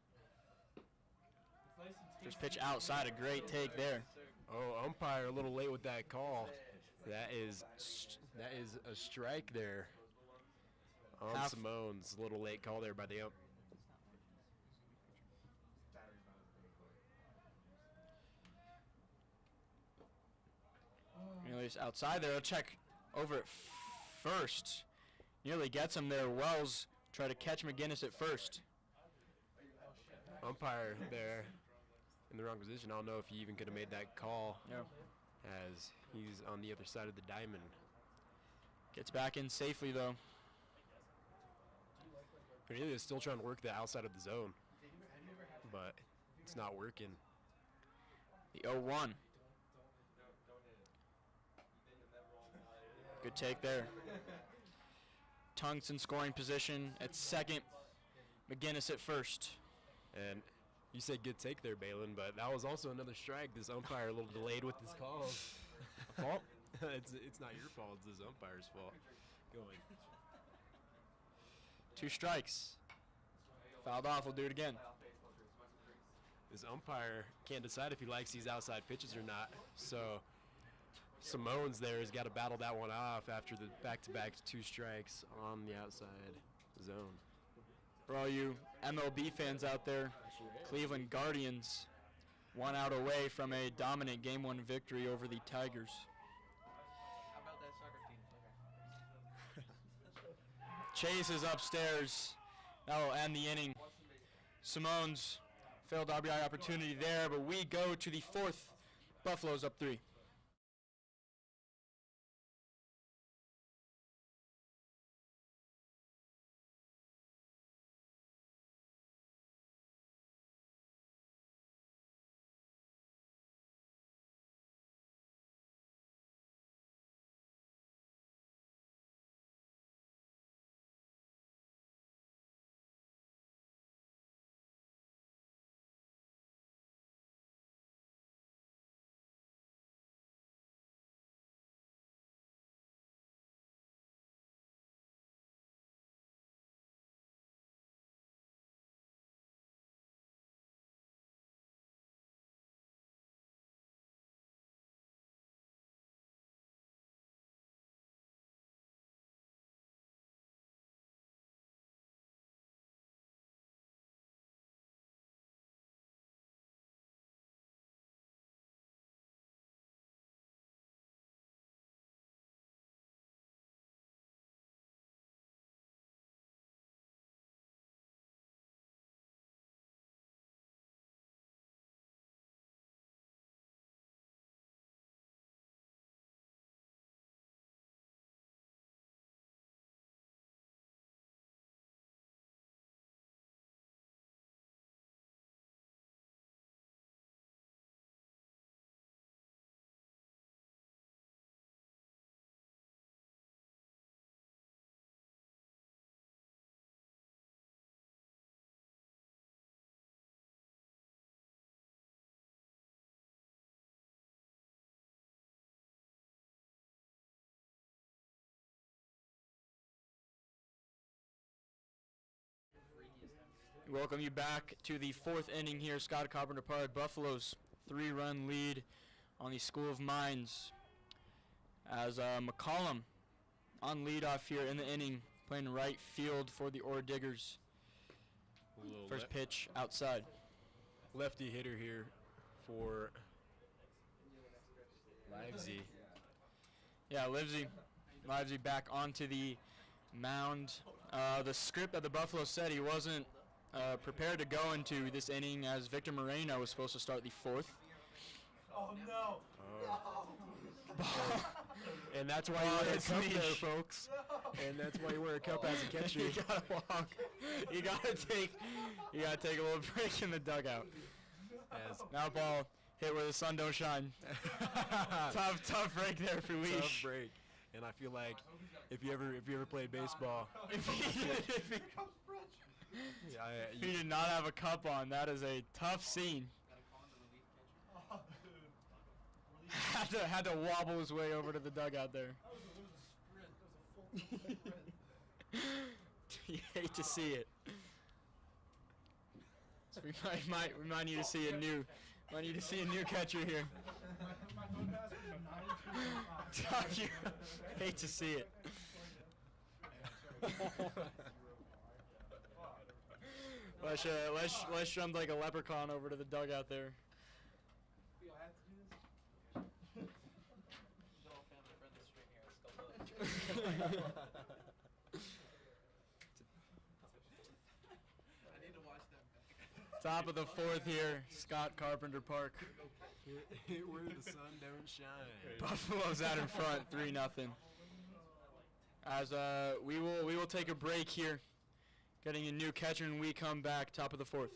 First pitch outside, a great take there. Oh, umpire a little late with that call. That is a strike there on Simone's. A little late call there by the ump. Cornelius outside there. A check over at first. Nearly gets him there. Wells try to catch McGinnis at first. Umpire there in the wrong position. I don't know if he even could have made that call. Yeah. As he's on the other side of the diamond. Gets back in safely though. Cornelius still trying to work the outside of the zone, but it's not working. The 0-1. Good take there. Tunks in scoring position at second. McGinnis at first. And you said good take there, Balin, but that was also another strike. This umpire a little delayed with his calls. A fault? It's not your fault. It's this umpire's fault. Going. 2 strikes. Fouled off. We'll do it again. This umpire can't decide if he likes these outside pitches or not. So Simone's there has got to battle that one off after the back-to-back 2 strikes on the outside zone. For all you MLB fans out there, Cleveland Guardians 1 out away from a dominant Game 1 victory over the Tigers. How about that soccer team? Chase is upstairs. That will end the inning. Simone's failed RBI opportunity there, but we go to the 4th. Buffaloes up 3. Welcome you back to the fourth inning here, Scott Carpenter Park. Buffalo's 3-run lead on the School of Mines. As McCollum on leadoff here in the inning, playing right field for the Orediggers. First pitch outside. Lefty hitter here for Livesey. Yeah, Livesey back onto the mound. The script that the Buffalo said he wasn't prepared to go into this inning, as Victor Moreno was supposed to start the fourth. Oh no! And that's why you wear a it's cup niche. there, folks. And that's why you wear a cup as a catcher. You gotta walk. You gotta take a little break in the dugout. As Now ball hit where the sun don't shine. tough break there for Leash. tough break. And I feel like if you ever played baseball, If you he did not have a cup on, that is a tough scene. had to wobble his way over to the dugout there. That was a sprint. That was a full sprint. You hate to see it. So we might need to see a new catcher here. My phone pass was 92.5. You hate to see it. Let's jump like a leprechaun over to the dugout there. Yo, I have to do this. I need to watch them back. Top of the fourth here, Scott Carpenter Park. where the sun don't shine. Buffalo's out in front, 3-0. As we will take a break here, getting a new catcher, and we come back top of the fourth.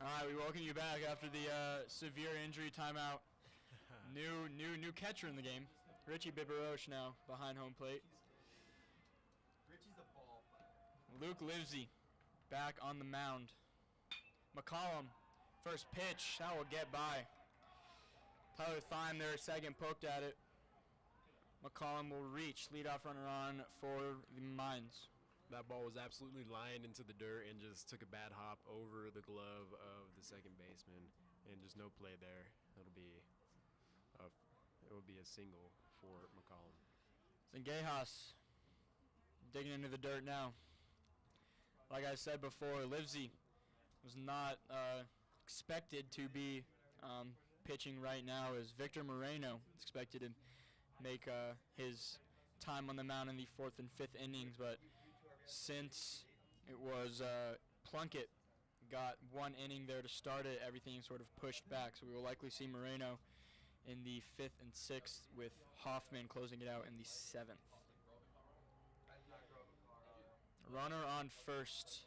All right, we welcome you back after the severe injury timeout. New catcher in the game. Richie Biberoche now behind home plate. Richie's a ball player. Luke Livesey back on the mound. McCollum, first pitch, that will get by. Tyler Thime there, second, poked at it. McCollum will reach, leadoff runner on for the Mines. That ball was absolutely lined into the dirt and just took a bad hop over the glove of the second baseman, and just no play there. It will be a single for McCollum. Zengejas digging into the dirt now. Like I said before, Livesey was not expected to be pitching right now, as Victor Moreno is expected to make his time on the mound in the 4th and 5th innings, but since it was Plunkett got 1 inning there to start it, everything sort of pushed back. So we will likely see Moreno in the 5th and 6th, with Hoffman closing it out in the 7th. Runner on first.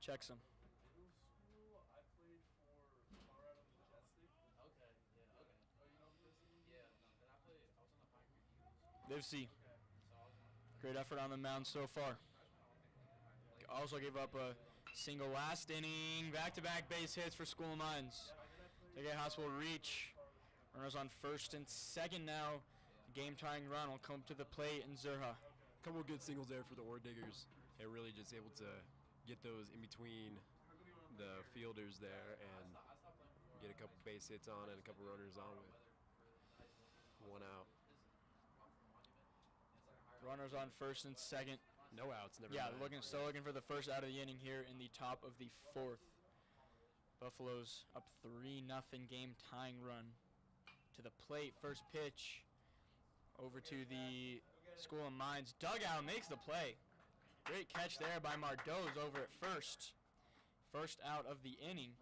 Checks him. I played for Colorado Majestic. Okay, yeah, okay. Oh, you know Majestic? Yeah, no, then I was on the Pine Creek Eagles. Livesey, great effort on the mound so far. Also gave up a single last inning. Back-to-back base hits for School of Mines. Zengejas will reach. Runners on first and second now. Game-tying run will come to the plate in Zerha. A couple of good singles there for the Orediggers. They're really just able to get those in between the fielders there and get a couple base hits on and a couple runners on with 1 out. Runners on first and second. No outs, never Yeah, mind. still looking for the first out of the inning here in the top of the 4th. Buffaloes up 3-0 game-tying run. To the plate, first pitch. Over to the School of Mines. Dugout makes the play. Great catch there by Mardoz over at first. First out of the inning.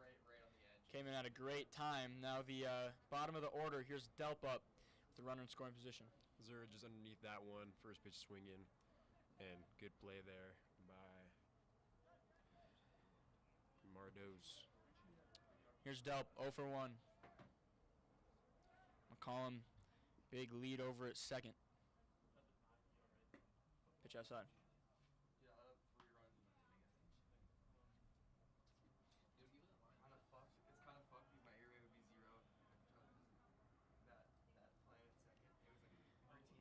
Came in at a great time. Now the bottom of the order. Here's Delp up with the runner in scoring position. Zura just underneath that one. First pitch swing in. And good play there by Mardoz. Here's Delp, 0 for 1. McCollum, big lead over at second. Pitch outside. Yeah, 3 runs in that inning, I think. It's kind of fucked because my area would be 0. That plan at second, it was like 13.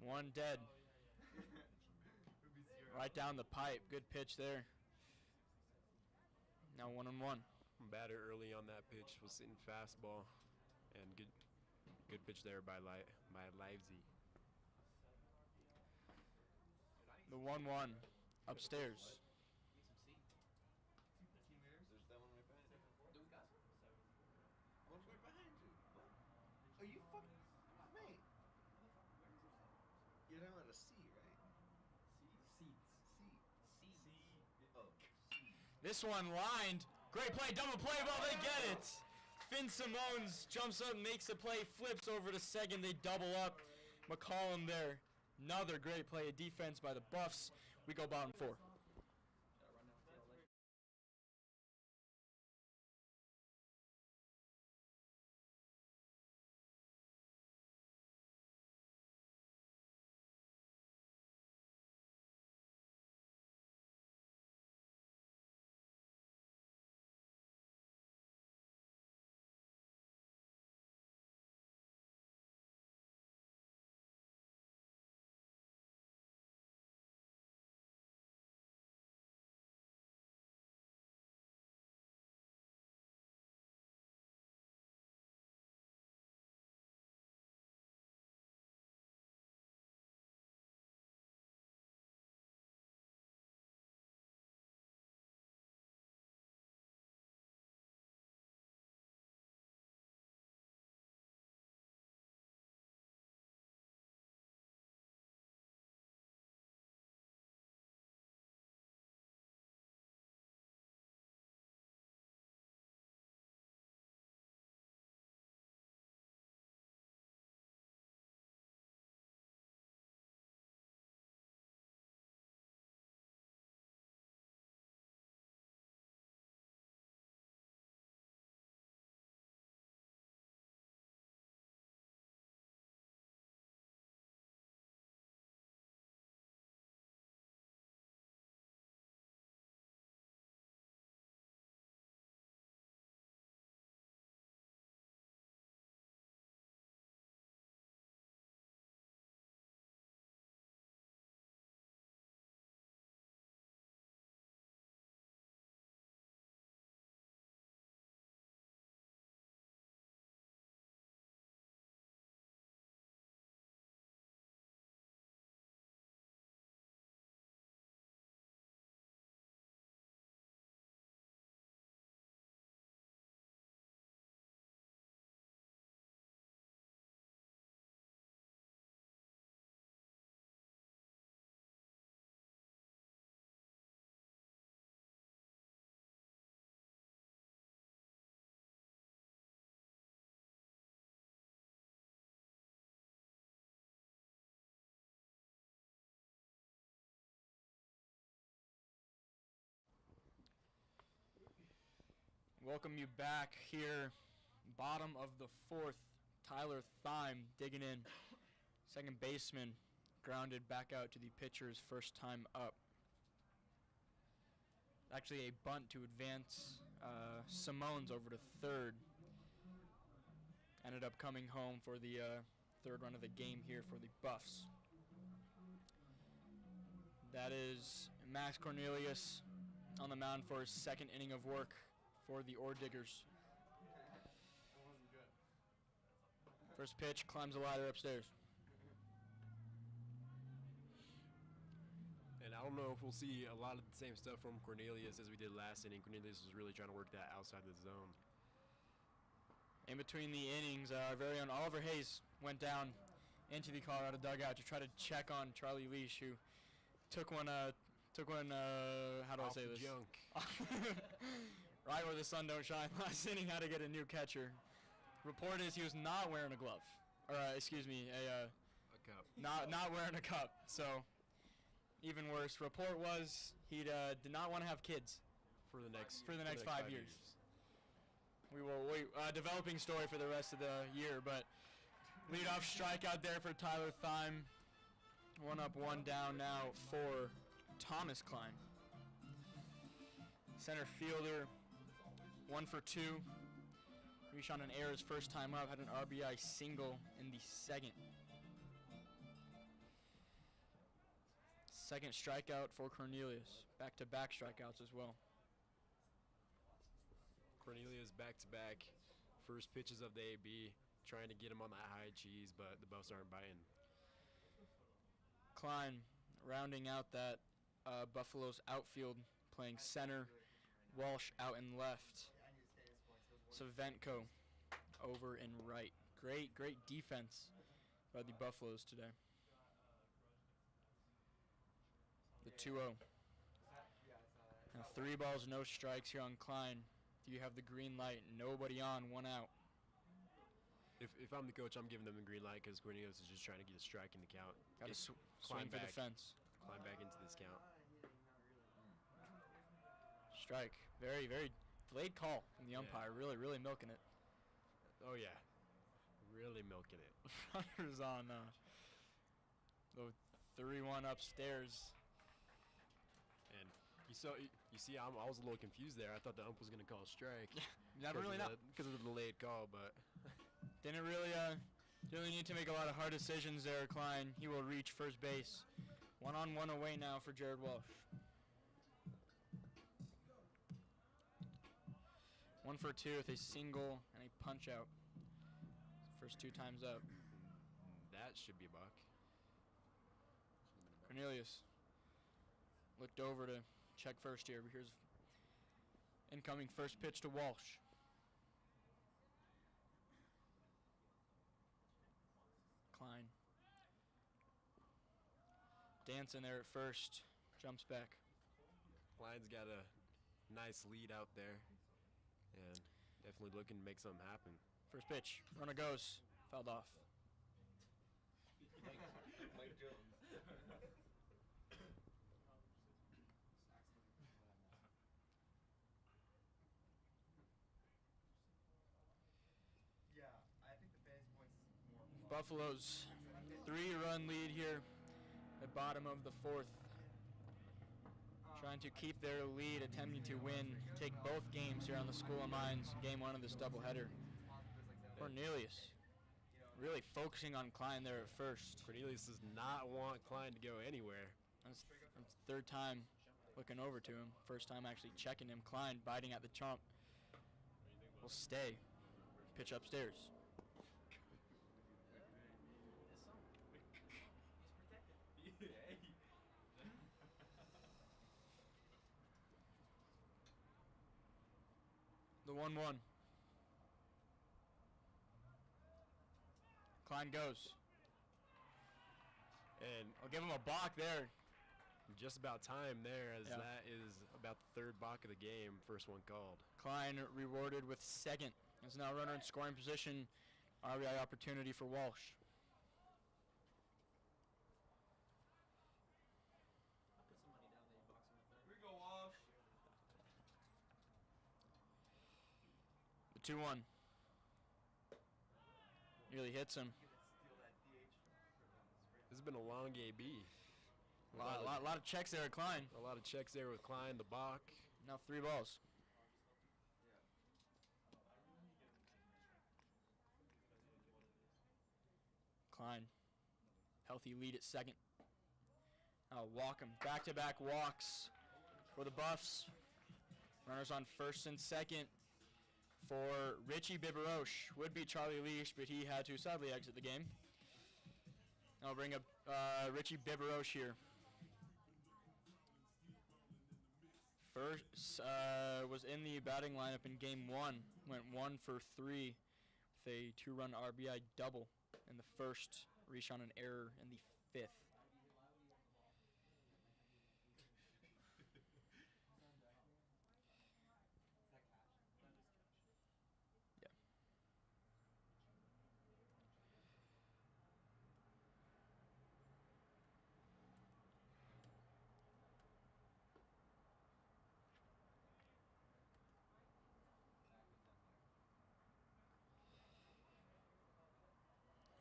One dead. It would be 0. Right down the pipe. Good pitch there. Now 1-1. Batter early on that pitch was sitting fastball, and good pitch there by Livesey. The 1-1 upstairs. There's that one right behind you. Dude, got one's right behind you. What? Are you fucking mate? You're talking about a C, right? C. Oh, C. This one lined. Great play, double play ball, they get it. Finn Simones jumps up, makes the play, flips over to second, they double up. McCollum there. Another great play of defense by the Buffs. We go bottom 4. welcome you back here. Bottom of the fourth, Tyler Thyme digging in. Second baseman grounded back out to the pitcher's first time up. Actually a bunt to advance Simone's over to third. Ended up coming home for the third run of the game here for the Buffs. That is Max Cornelius on the mound for his second inning of work for the Orediggers. First pitch, climbs the ladder upstairs. And I don't know if we'll see a lot of the same stuff from Cornelius as we did last inning. Cornelius was really trying to work that outside the zone. In between the innings, our very own Oliver Hayes went down into the Colorado dugout to try to check on Charlie Leash, who took one, how do I Off say the this? junk. Right where the sun don't shine. Last inning had to get a new catcher. Report is he was not wearing a glove. Or, excuse me, A cup. not wearing a cup. So, even worse. Report was he did not want to have kids For the next 5 years. We will wait. Developing story for the rest of the year, but leadoff strikeout there for Tyler Thyme. 1 up, 1 down now for Thomas Klein. Center fielder, 1 for 2. Reached on an error his first time up, had an RBI single in the second. Second strikeout for Cornelius. Back-to-back strikeouts as well. Cornelius back-to-back first pitches of the AB, trying to get him on that high cheese, but the Buffs aren't biting. Klein rounding out that Buffalo's outfield, playing center, Walsh out and left, Savenko over and right. Great defense by the Buffaloes today. The 2-0. Now 3 balls, no strikes here on Klein. Do you have the green light? Nobody on, 1 out. If I'm the coach, I'm giving them the green light because Cornelius is just trying to get a strike in the count. Got to swing Climb for the back. fence. Climb back into this count. Strike. Very delayed call from the Yeah. umpire. Really milking it. Oh yeah, really milking it. Runners on. The 3-1 upstairs. And you see, I was a little confused there. I thought the ump was going to call a strike. Not really, no. Because of the delayed call, but Didn't really need to make a lot of hard decisions there, Klein. He will reach first base. 1-on-1 away now for Jared Walsh. 1 for 2 with a single and a punch out. First 2 times up. that should be a buck. Cornelius looked over to check first here, but here's incoming first pitch to Walsh. Klein. Dancing there at first. Jumps back. Klein's got a nice lead out there, and definitely looking to make something happen. First pitch. Runner goes. Fouled off. Mike Jones. Yeah, I think the fantasy points is more fun. Buffalo's 3-run lead here at bottom of the 4th. Trying to keep their lead, attempting to win, take both games here on the School of Mines, game 1 of this doubleheader. Cornelius really focusing on Klein there at first. Cornelius does not want Klein to go anywhere. That's the 3rd time looking over to him. First time actually checking him. Klein biting at the chomp. Will stay. Pitch upstairs. The 1-1. Klein goes. And I'll give him a balk there. just about time there, as Yeah. that is about the 3rd balk of the game, first one called. Klein rewarded with second. Is now runner in scoring position. RBI opportunity for Walsh. We go Walsh. 2-1. Nearly hits him. This has been a long AB. A lot of checks there at Klein. A lot of checks there with Klein, the Bach. Now 3 balls. Klein, healthy lead at second. Walk him. Back-to-back walks for the Buffs. Runners on first and second for Richie Biberoche. Would be Charlie Leash, but he had to sadly exit the game. I'll bring up Richie Biberoche here. First was in the batting lineup in game 1. Went 1 for 3 with a 2-run RBI double in the first. Reached on an error in the 5th. Yeah.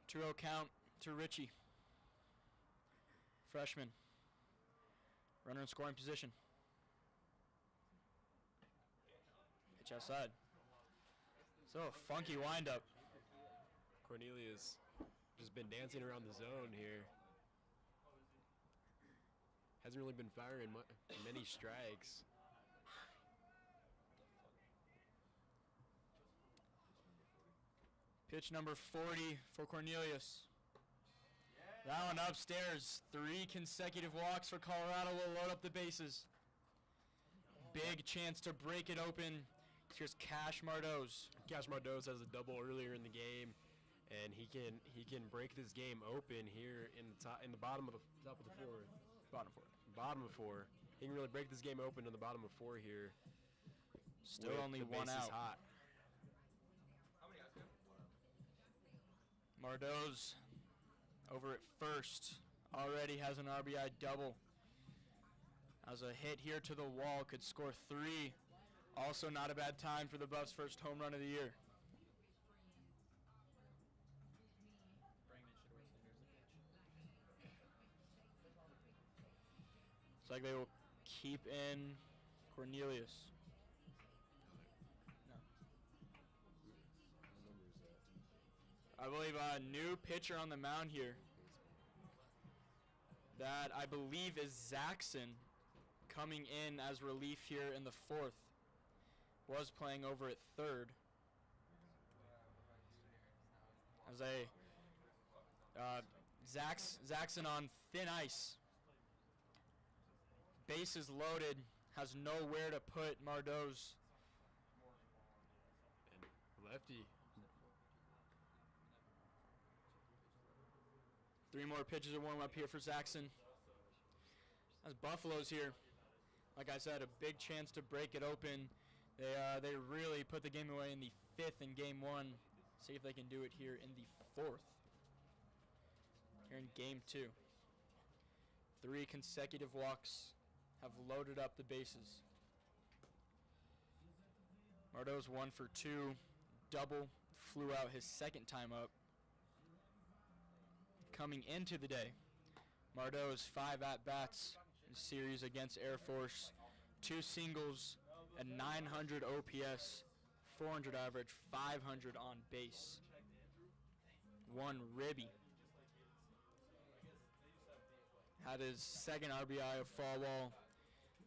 Two-0 count to Richie. Freshman. Runner in scoring position. Pitch outside. So a funky windup. Cornelius just been dancing around the zone here. Hasn't really been firing many strikes. Pitch number 40 for Cornelius. That one upstairs. 3 consecutive walks for Colorado will load up the bases. Big chance to break it open. Here's Cash Mardos. Cash Mardos has a double earlier in the game, and he can break this game open here in the bottom of the top of the 4th. Bottom of 4. He can really break this game open in the bottom of 4 here. Still with only the 1 bases out. Hot. Mardos over at first. Already has an RBI double. As a hit here to the wall, could score 3. Also not a bad time for the Buffs' first home run of the year. Looks like they will keep in Cornelius. I believe a new pitcher on the mound here. That I believe is Zaxxon coming in as relief here in the 4th. Was playing over at 3rd. As Zaxxon on thin ice. Bases loaded. Has nowhere to put Mardos. And lefty. 3 more pitches to warm up here for Zaxxon. As Buffalo's here. Like I said, a big chance to break it open. They really put the game away in the 5th in game 1. See if they can do it here in the 4th. Here in game 2. 3 consecutive walks have loaded up the bases. Mardos 1 for 2. Double. Flew out his 2nd time up. Coming into the day, Mardos 5 at-bats in series against Air Force. 2 singles, a 900 OPS, 400 average, 500 on base. 1 ribby. Had his 2nd RBI of fall ball.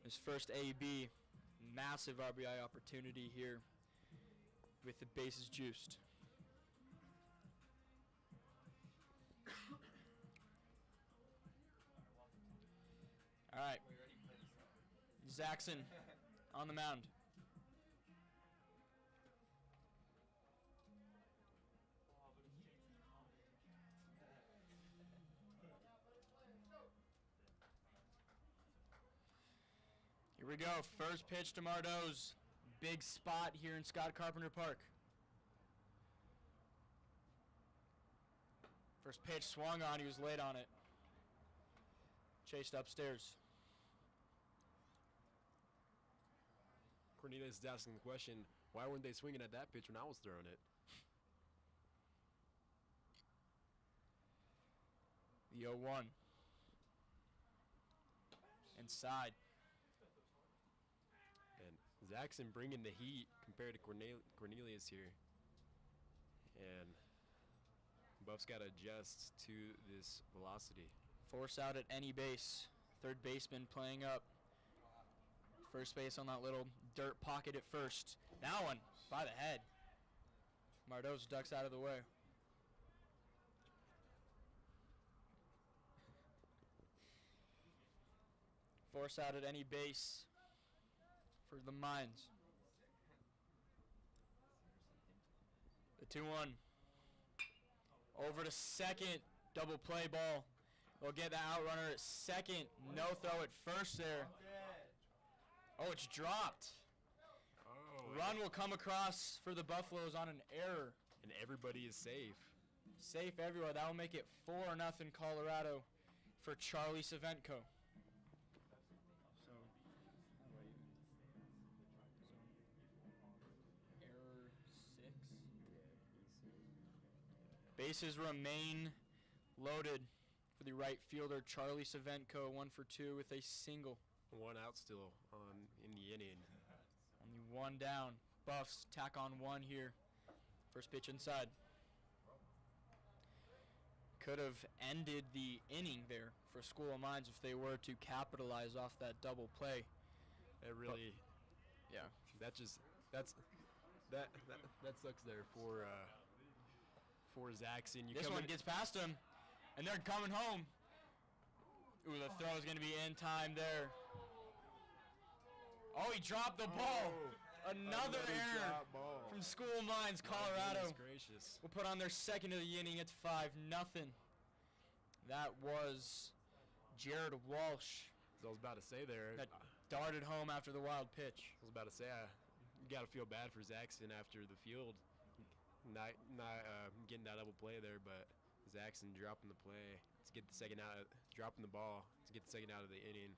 His first AB. Massive RBI opportunity here with the bases juiced. All right. Zaxxon on the mound. Here we go. First pitch to Mardos. Big spot here in Scott Carpenter Park. First pitch swung on. He was late on it. Chased upstairs. Cornelius is asking the question, why weren't they swinging at that pitch when I was throwing it? The 0-1. Inside. And Zaxxon bringing the heat compared to Cornelius here. And Buff's got to adjust to this velocity. Force out at any base. Third baseman playing up. First base on that little dirt pocket at first. That one by the head. Mardos ducks out of the way. Force out at any base for the Mines. The 2-1. Over to second. Double play ball. They'll get that outrunner at second. No throw at first there. Oh, it's dropped. Oh. Run will come across for the Buffaloes on an error. And everybody is safe. Safe everywhere. That will make it 4-0 Colorado for Charlie Savenko. Error 6. Bases remain loaded for the right fielder, Charlie Savenko, 1 for 2 with a single. 1 out still in the inning. Only 1 down. Buffs tack on 1 here. First pitch inside. Could have ended the inning there for School of Mines if they were to capitalize off that double play. It really, Yeah. that sucks there for Zaxxon. This one gets past him, and they're coming home. Ooh, the throw is going to be in time there. Oh, he dropped the ball. Another error drop ball. from School of Mines, Colorado. Goodness gracious. Will put on their second of the inning. It's 5-0. That was Jared Walsh As I was about to say there, that darted home after the wild pitch. I was about to say, you got to feel bad for Zaxxon after the field, not getting that double play there, but Zaxxon dropping the play to get the second out, dropping the ball to get the second out of the inning.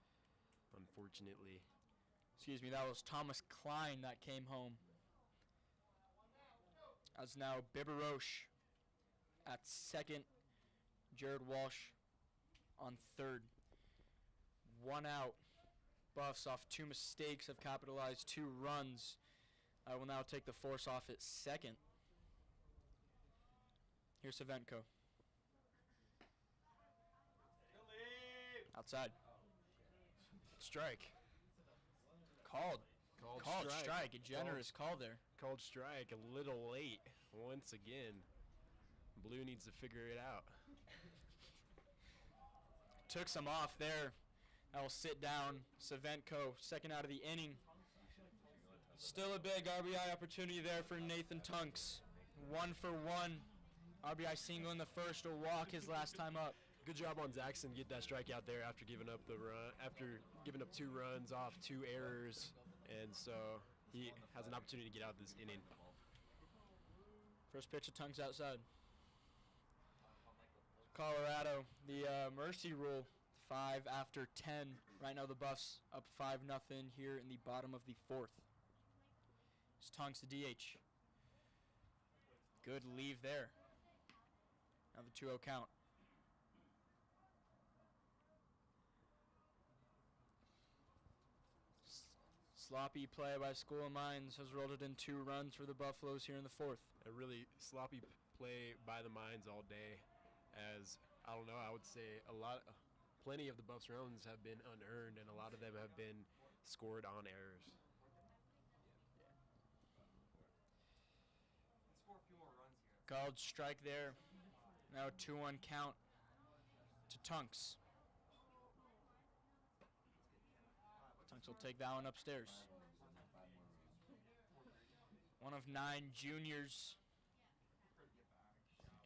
Unfortunately, Excuse me, that was Thomas Klein that came home. As now Biberoche at second, Jared Walsh on third. 1 out. Buffs off 2 mistakes have capitalized 2 runs. I will now take the force off at second. Here's Savenko. Outside. strike. Called Called strike. A generous call there. Called strike a little late once again. Blue needs to figure it out. Took some off there. That will sit down. Savenko, second out of the inning. Still a big RBI opportunity there for Nathan Tunks. 1 for 1. RBI single in the first, a walk his last time up. Good job on Zaxxon to get that strikeout there after giving up the run, after giving up 2 runs off 2 errors, and so he has an opportunity to get out this inning. First pitch of Tunks outside. Colorado, the mercy rule, 5 after 10. Right now the Buffs up 5-0 here in the bottom of the 4th. It's Tunks the DH. Good leave there. Now the 2-0 count. Sloppy play by School of Mines has resulted in 2 runs for the Buffaloes here in the 4th. A really sloppy play by the Mines all day, as I don't know, I would say plenty of the Buffs runs have been unearned, and a lot of them have been scored on errors. Let's score a few more runs here. Called strike there. Now 2-1 count to Tunks. Tunks will take that one upstairs. One of 9 juniors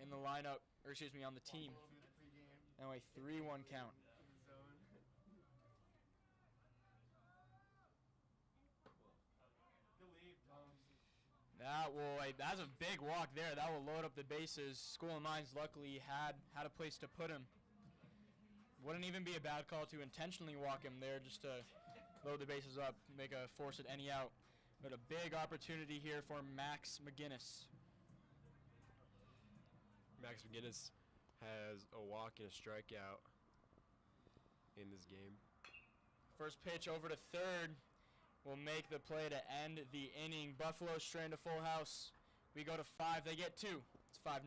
in the lineup, or excuse me, on the team. Now a 3-1 count. That's a big walk there. That will load up the bases. School of Mines luckily had a place to put him. Wouldn't even be a bad call to intentionally walk him there just to load the bases up, make a force at any out. But a big opportunity here for Max McGinnis. Max McGinnis has a walk and a strikeout in this game. First pitch over to third will make the play to end the inning. Buffalo straight to full house. We go to 5. They get 2. It's 5-0.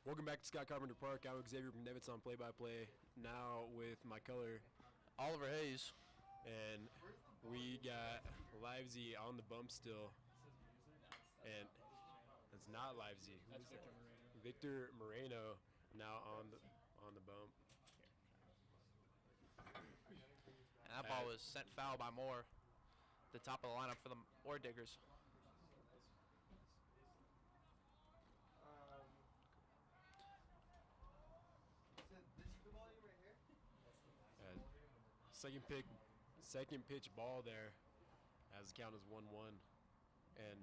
Welcome back to Scott Carpenter Park. I'm Xavier Nevitz on play-by-play, now with my color, Oliver Hayes. and we got Livesy on the bump still, and it's not Livesy. That's Victor Moreno. Victor Moreno now on the bump. And that ball was sent foul by Moore. The top of the lineup for the Orediggers. Second pitch ball there, as the count is 1-1. And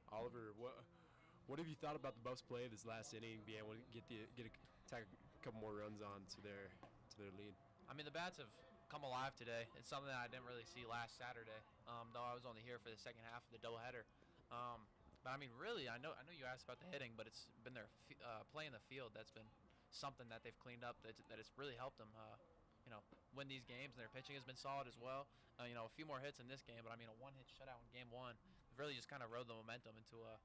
Oliver, what have you thought about the Buffs' play this last inning, being able to tack a couple more runs on to their lead? I mean, the bats have come alive today. It's something that I didn't really see last Saturday, though I was only here for the second half of the doubleheader. But I mean, really, I know you asked about the hitting, but it's been their play in the field that's been something that they've cleaned up. That it's really helped them, win these games. And their pitching has been solid as well. A few more hits in this game, but I mean, a one-hit shutout in Game 1 really just kind of rode the momentum into a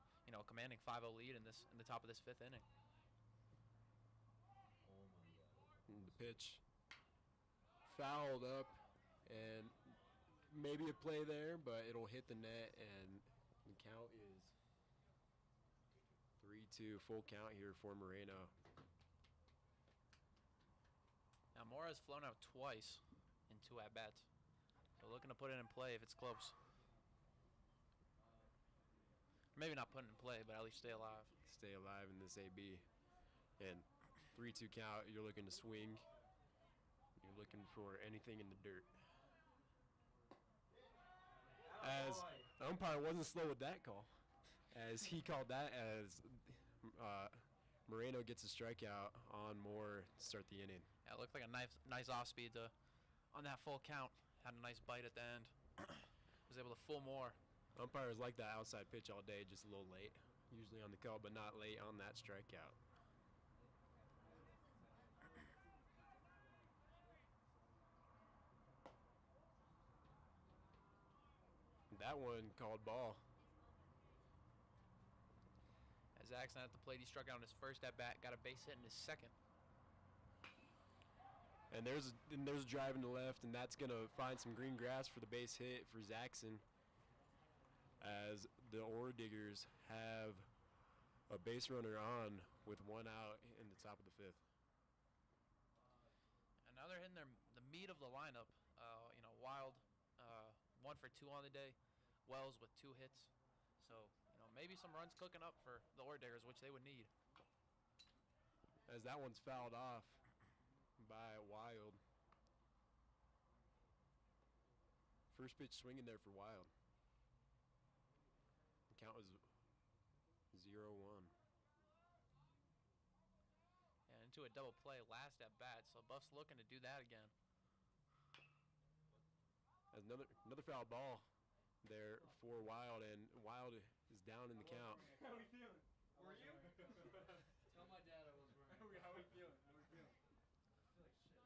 commanding 5-0 lead in the top of this fifth inning. And the pitch fouled up, and maybe a play there, but it'll hit the net, and the count is 3-2, full count here for Moreno. Now, Mora has flown out twice in 2 at-bats. So looking to put it in play if it's close. Maybe not put in play, but at least stay alive. Stay alive in this AB. And 3-2 count, you're looking to swing. You're looking for anything in the dirt. As the umpire wasn't slow with that call, as he called that as Moreno gets a strikeout on Moore to start the inning. Yeah, it looked like a nice off speed on that full count. Had a nice bite at the end. Was able to fool Moore. Umpires like that outside pitch all day, just a little late. Usually on the call, but not late on that strikeout. That one called ball. As Jackson at the plate, he struck out on his first at bat, got a base hit in his second. And there's a drive in the left, and that's gonna find some green grass for the base hit for Zaxxon. As the Orediggers have a base runner on with one out in the top of the fifth. And now they're hitting the meat of the lineup. Wild, 1 for 2 on the day. Wells with 2 hits. So, maybe some runs cooking up for the Orediggers, which they would need. As that one's fouled off by Wild. First pitch swinging there for Wild. The count was 0-1. And into a double play last at bat, so Buff's looking to do that again. As another foul ball there for Wild, and Wild is down in the count. How we feeling? Were you? Tell my dad I was right. How we feeling? How we feeling? I feel like shit.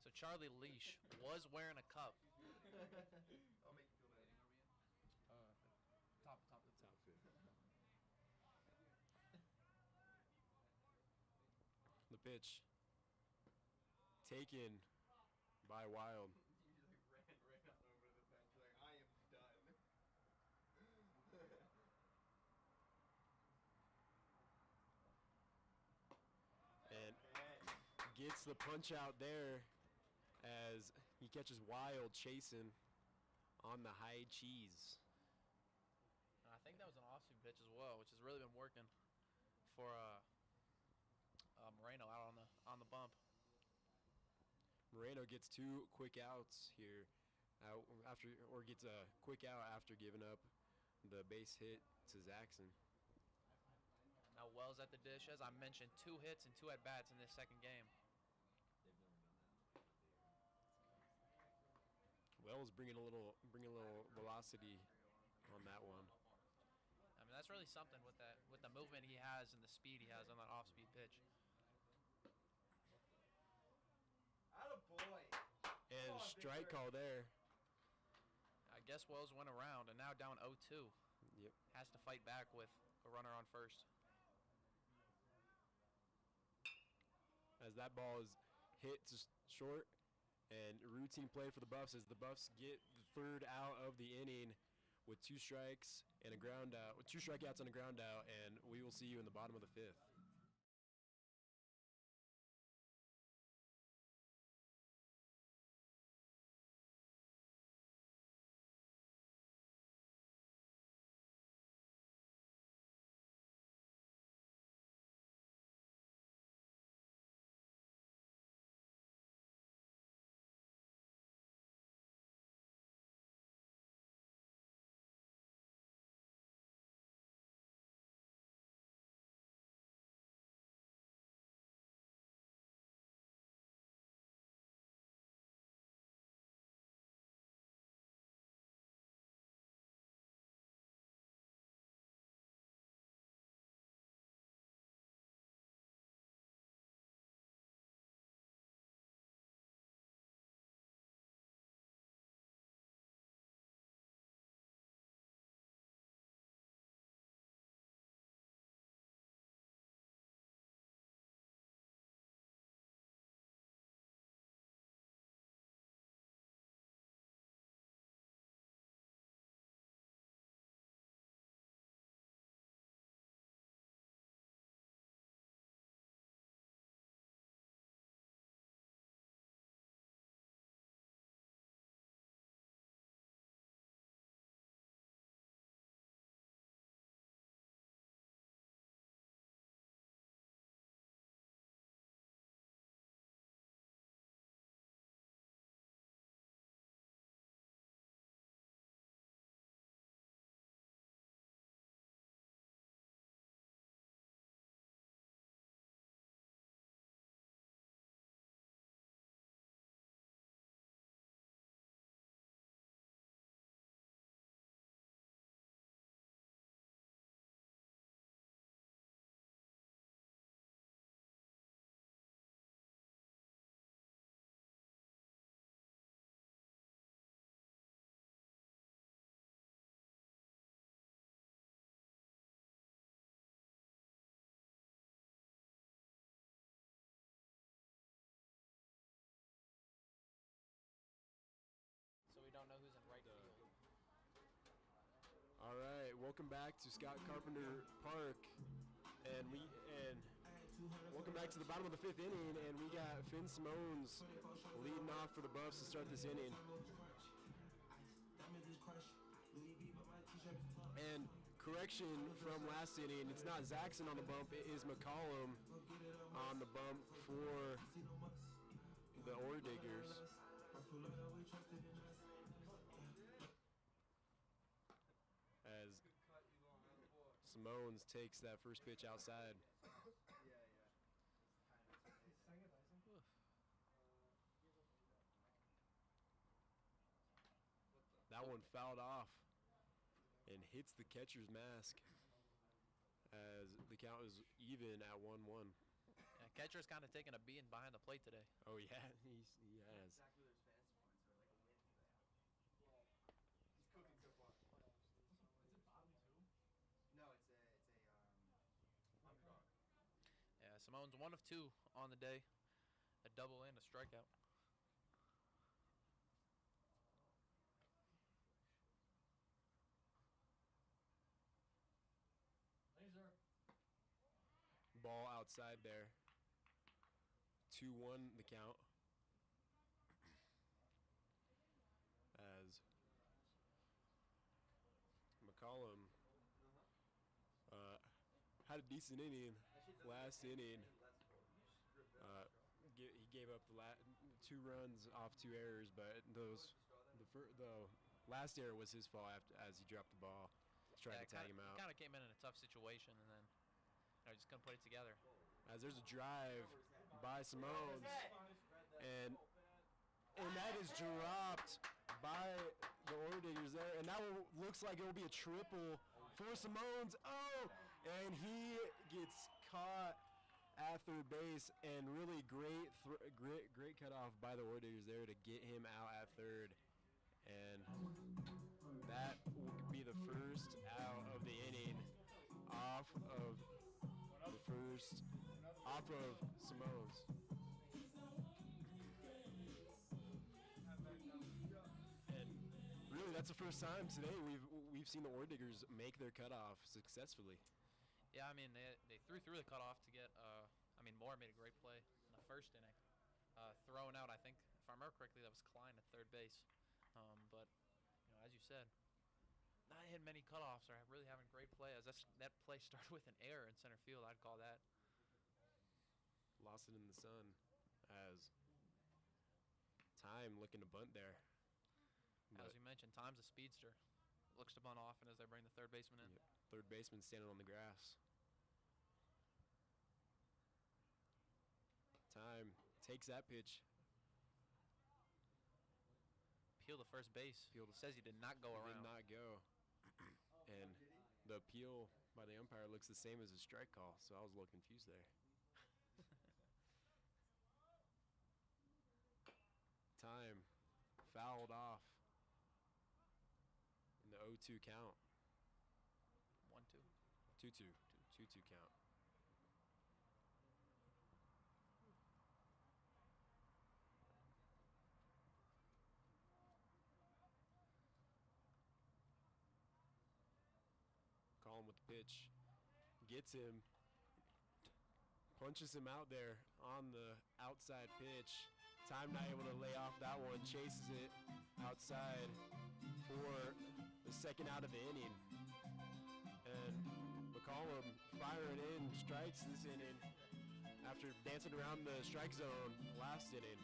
So Charlie Leash was wearing a cup. I'll make you feel better. Top of the Top fifth. The pitch taken by Wild. You just ran on over the bench. You're like, I am done. And gets the punch out there as he catches Wild chasing on the high cheese. And I think that was an off-speed pitch as well, which has really been working for Moreno out on the bump. Moreno gets 2 quick outs here, gets a quick out after giving up the base hit to Zaxxon. Now Wells at the dish, as I mentioned, 2 hits and 2 at bats in this second game. Wells bringing a little velocity on that one. I mean, that's really something with the movement he has and the speed he has on that off-speed pitch. Attaboy. And strike call there. I guess Wells went around and now down 0-2. Yep. Has to fight back with a runner on first. As that ball is hit to short, and routine play for the Buffs as the Buffs get the 3rd out of the inning with 2 strikes and a ground out, with 2 strikeouts and a ground out, and we will see you in the bottom of the 5th. welcome back to Scott Carpenter Park, and welcome back to the bottom of the 5th inning, and we got Finn Simones leading off for the Buffs to start this inning. And correction from last inning, it's not Zaxxon on the bump, it is McCollum on the bump for the Orediggers. As Simones takes that first pitch outside. That one fouled off and hits the catcher's mask as the count is even at 1-1. Yeah, catcher's kind of taking a beating behind the plate today. Oh, yeah, he has. Zach Wheeler's fantasy points are like a win for that. He's cooking so far. Is it bottom two? No, it's a underdog. Yeah, Simone's 1 of 2 on the day. A double and a strikeout. Laser. Ball outside there. 2-1 the count. As McCollum had a decent inning last inning. He gave up the 2 runs off 2 errors, but the last error was his fault as he dropped the ball. Tried to tag him out. Kind of came in a tough situation and then just couldn't put it together. As there's a drive by Simones, and that is dropped by the Orediggers there, and that looks like it will be a triple for Simones. Oh, and he gets caught at third base, and really great cutoff by the Orediggers there to get him out at third. And that will be the first out of the inning off of Simones. And really, that's the first time today we've seen the Orediggers make their cutoff successfully. Yeah, I mean, they threw the cutoff to get, Moore made a great play in the first inning. Throwing out, I think, if I remember correctly, that was Klein at third base. But, as you said, not hitting many cutoffs or really having great play. As that play started with an error in center field, I'd call that. Lost it in the sun as Time looking to bunt there. As we mentioned, Time's a speedster. Looks to bunt often as they bring the third baseman in. Yep. Third baseman standing on the grass. Time takes that pitch. Appeal to first base. Says he did not go around. Did not go. And the appeal by the umpire looks the same as a strike call, so I was a little confused there. Time fouled off in the 0-2 count. 1-2. 2-2 count. Colin with the pitch, gets him, punches him out there on the outside pitch. Time not able to lay off that one, chases it outside for the second out of the inning. And McCollum firing in strikes this inning after dancing around the strike zone last inning.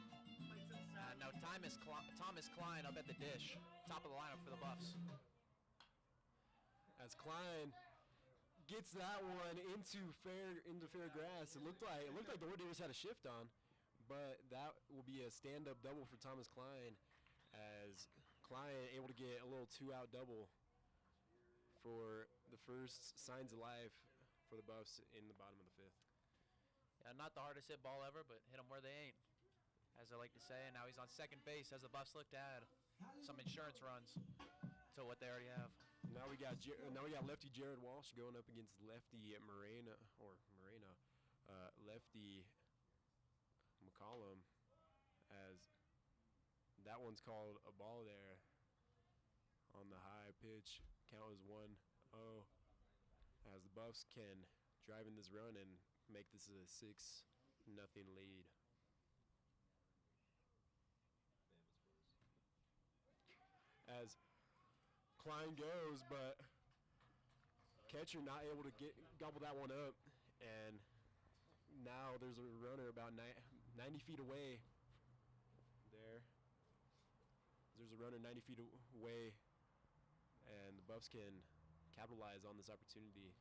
Now Thomas Klein up at the dish, top of the lineup for the Buffs. As Klein gets that one into fair grass, it looked like the Orediggers had a shift on, but that will be a stand-up double for Thomas Klein, as Klein able to get a little two-out double for the first signs of life for the Buffs in the bottom of the fifth. Yeah, not the hardest hit ball ever, but hit them where they ain't, as I like to say. And now he's on second base as the Buffs look to add some insurance runs to what they already have. Now we got lefty Jared Walsh going up against lefty lefty McCollum, as that one's called a ball there on the high pitch. Count is 1-0. 0, as the Buffs can drive in this run and make this a 6-0 lead. As Klein goes, but catcher not able to gobble that one up, and now there's a runner about 90 feet away. There's a runner 90 feet away, and the Buffs can capitalize on this opportunity.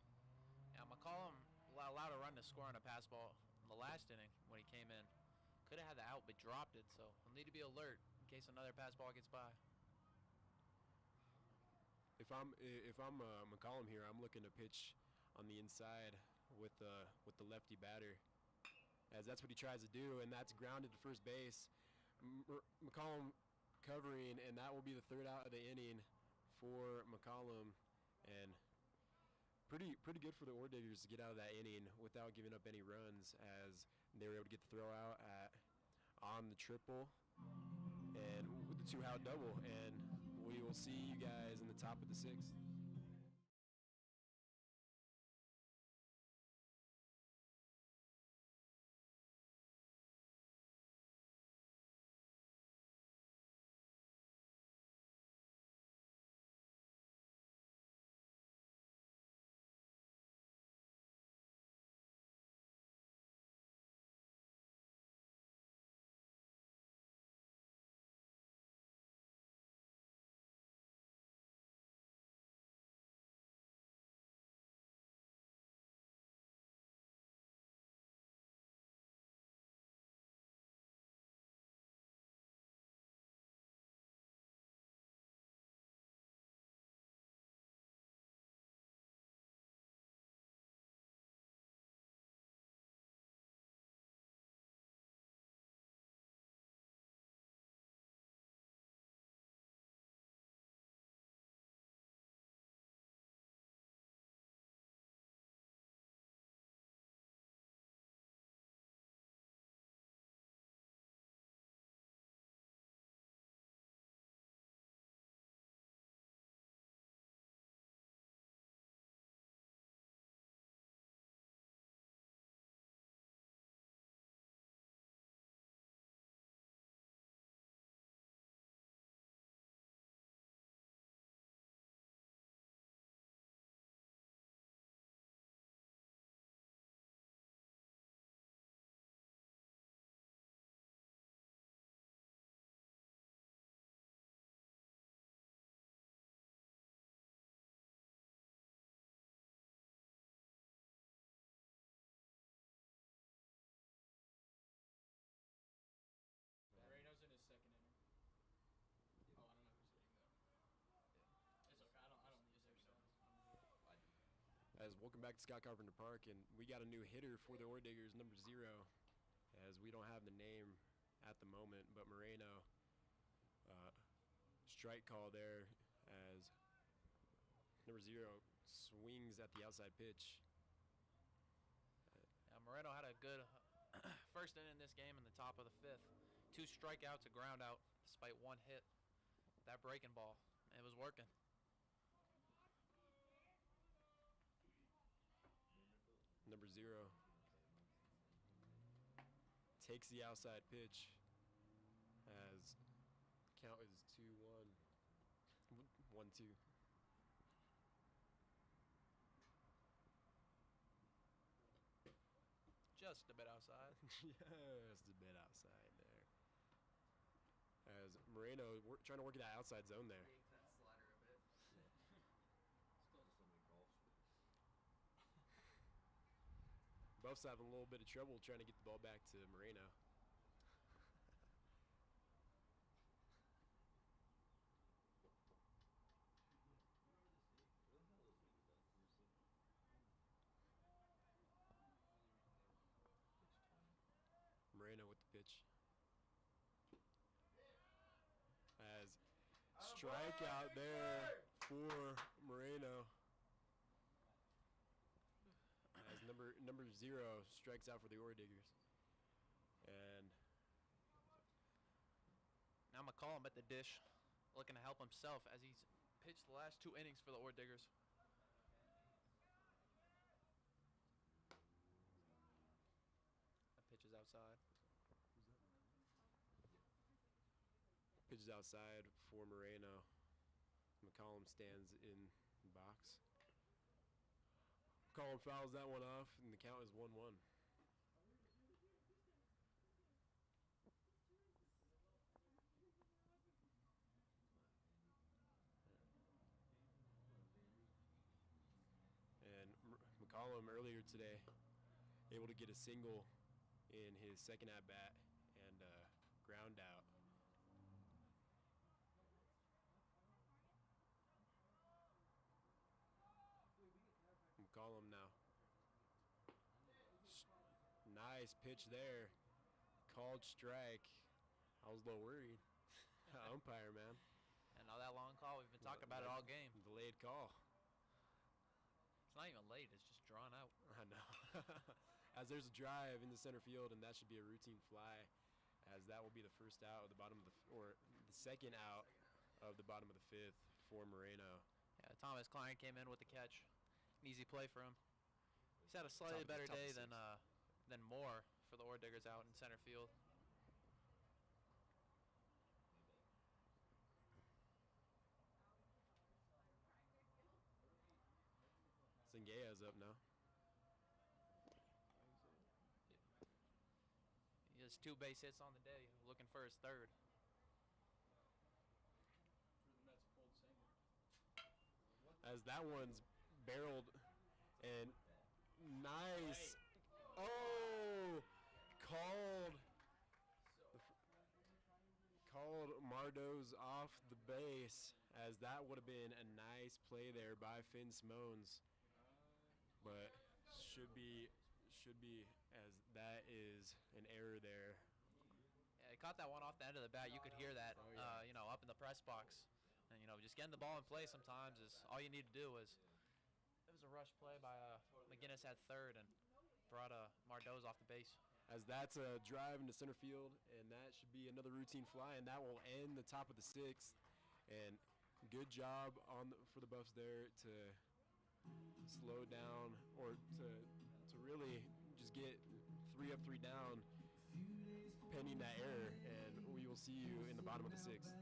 Yeah, McCollum allowed a run to score on a pass ball in the last inning when he came in. Could have had the out, but dropped it, so he'll need to be alert in case another pass ball gets by. If I'm McCollum here, I'm looking to pitch on the inside with the lefty batter, as that's what he tries to do, and that's grounded to first base. McCollum covering, and that will be the third out of the inning for McCollum, and pretty good for the Orediggers to get out of that inning without giving up any runs, as they were able to get the throw out on the triple and with the 2-out double, and we will see you guys in the top of the 6th. Moreno's in his second inning. Oh, I don't know who's hitting though. It's okay. I don't need their stats. As welcome back to Scott Carpenter Park, and we got a new hitter for the Orediggers, number 0, as we don't have the name at the moment, but Moreno, strike call there as number 0 swings at the outside pitch. Yeah, Moreno had a good first inning in this game in the top of the 5th. 2 strikeouts, a ground out, despite 1 hit. That breaking ball, it was working. Number 0 takes the outside pitch as count is 2-1. 1-2. Just a bit outside. Just a bit outside there. As Moreno trying to work in that outside zone there. Yanks that slider a bit. Buffs having a little bit of trouble trying to get the ball back to Moreno. Moreno with the pitch. As strikeout there for Moreno. As number 0 strikes out for the Orediggers. And Now McCollum at the dish, looking to help himself as he's pitched the last 2 innings for the Orediggers. outside. Pitches outside for Moreno. McCollum stands in the box. McCollum fouls that one off, and the count is 1-1. And McCollum earlier today able to get a single in his second at bat and ground out. McCollum now. Nice pitch there. Called strike. I was a little worried. Umpire, man. And now that long call, we've been talking about it all game. Delayed call. It's not even late, it's just drawn out. I know. As there's a drive in the center field, and that should be a routine fly, as that will be the first out of the bottom of the second out of the bottom of the fifth for Moreno. Yeah, Thomas Klein came in with the catch. An easy play for him. He's had a slightly better day than Moore for the Orediggers out in center field. Zengaya's up now. He has 2 base hits on the day, looking for his third. The Mets pulled Senga. As that one's barreled and nice. Oh, called Mardo's off the base, as that would have been a nice play there by Finn Simones, but should be as that is an error there. Yeah, he caught that one off the end of the bat. You could hear that, up in the press box. And, just getting the ball in play sometimes is all you need to do. It was a rush play by McGinnis at third and brought Mardo's off the base. As that's a drive into center field, and that should be another routine fly, and that will end the top of the sixth. And good job for the Buffs there to slow down, or to really just get 3 up, 3 down, pending that error, and we will see you in the bottom of the sixth.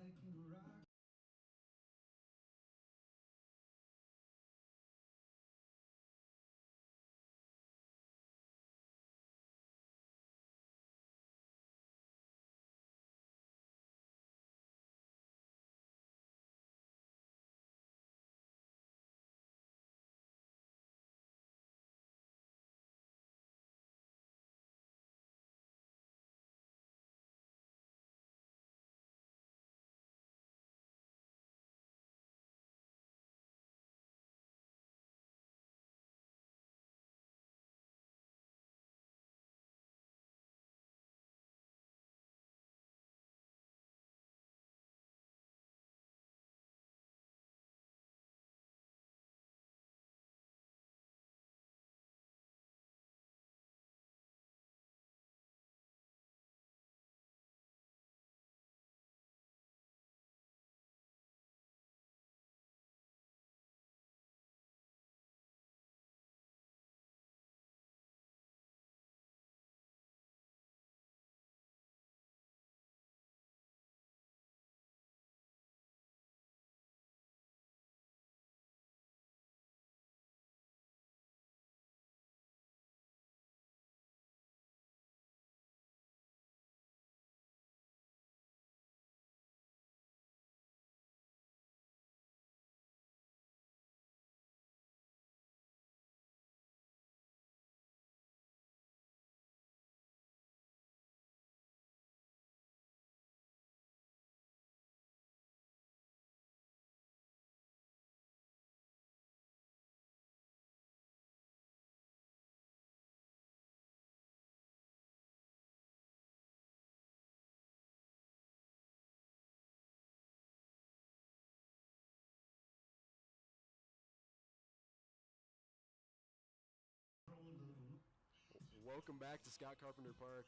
Welcome back to Scott Carpenter Park,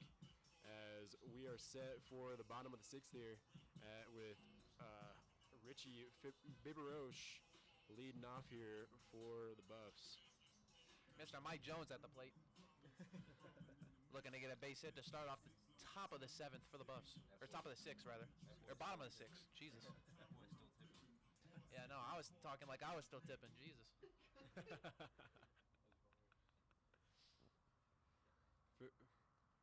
as we are set for the bottom of the sixth here with Richie Biberoche leading off here for the Buffs. Mr. Mike Jones at the plate. Looking to get a base hit to start off the top of the 7th for the Buffs. Or top of the 6th, rather. Or bottom of the 6th. Jesus. Yeah, no, I was talking like I was still tipping. Jesus.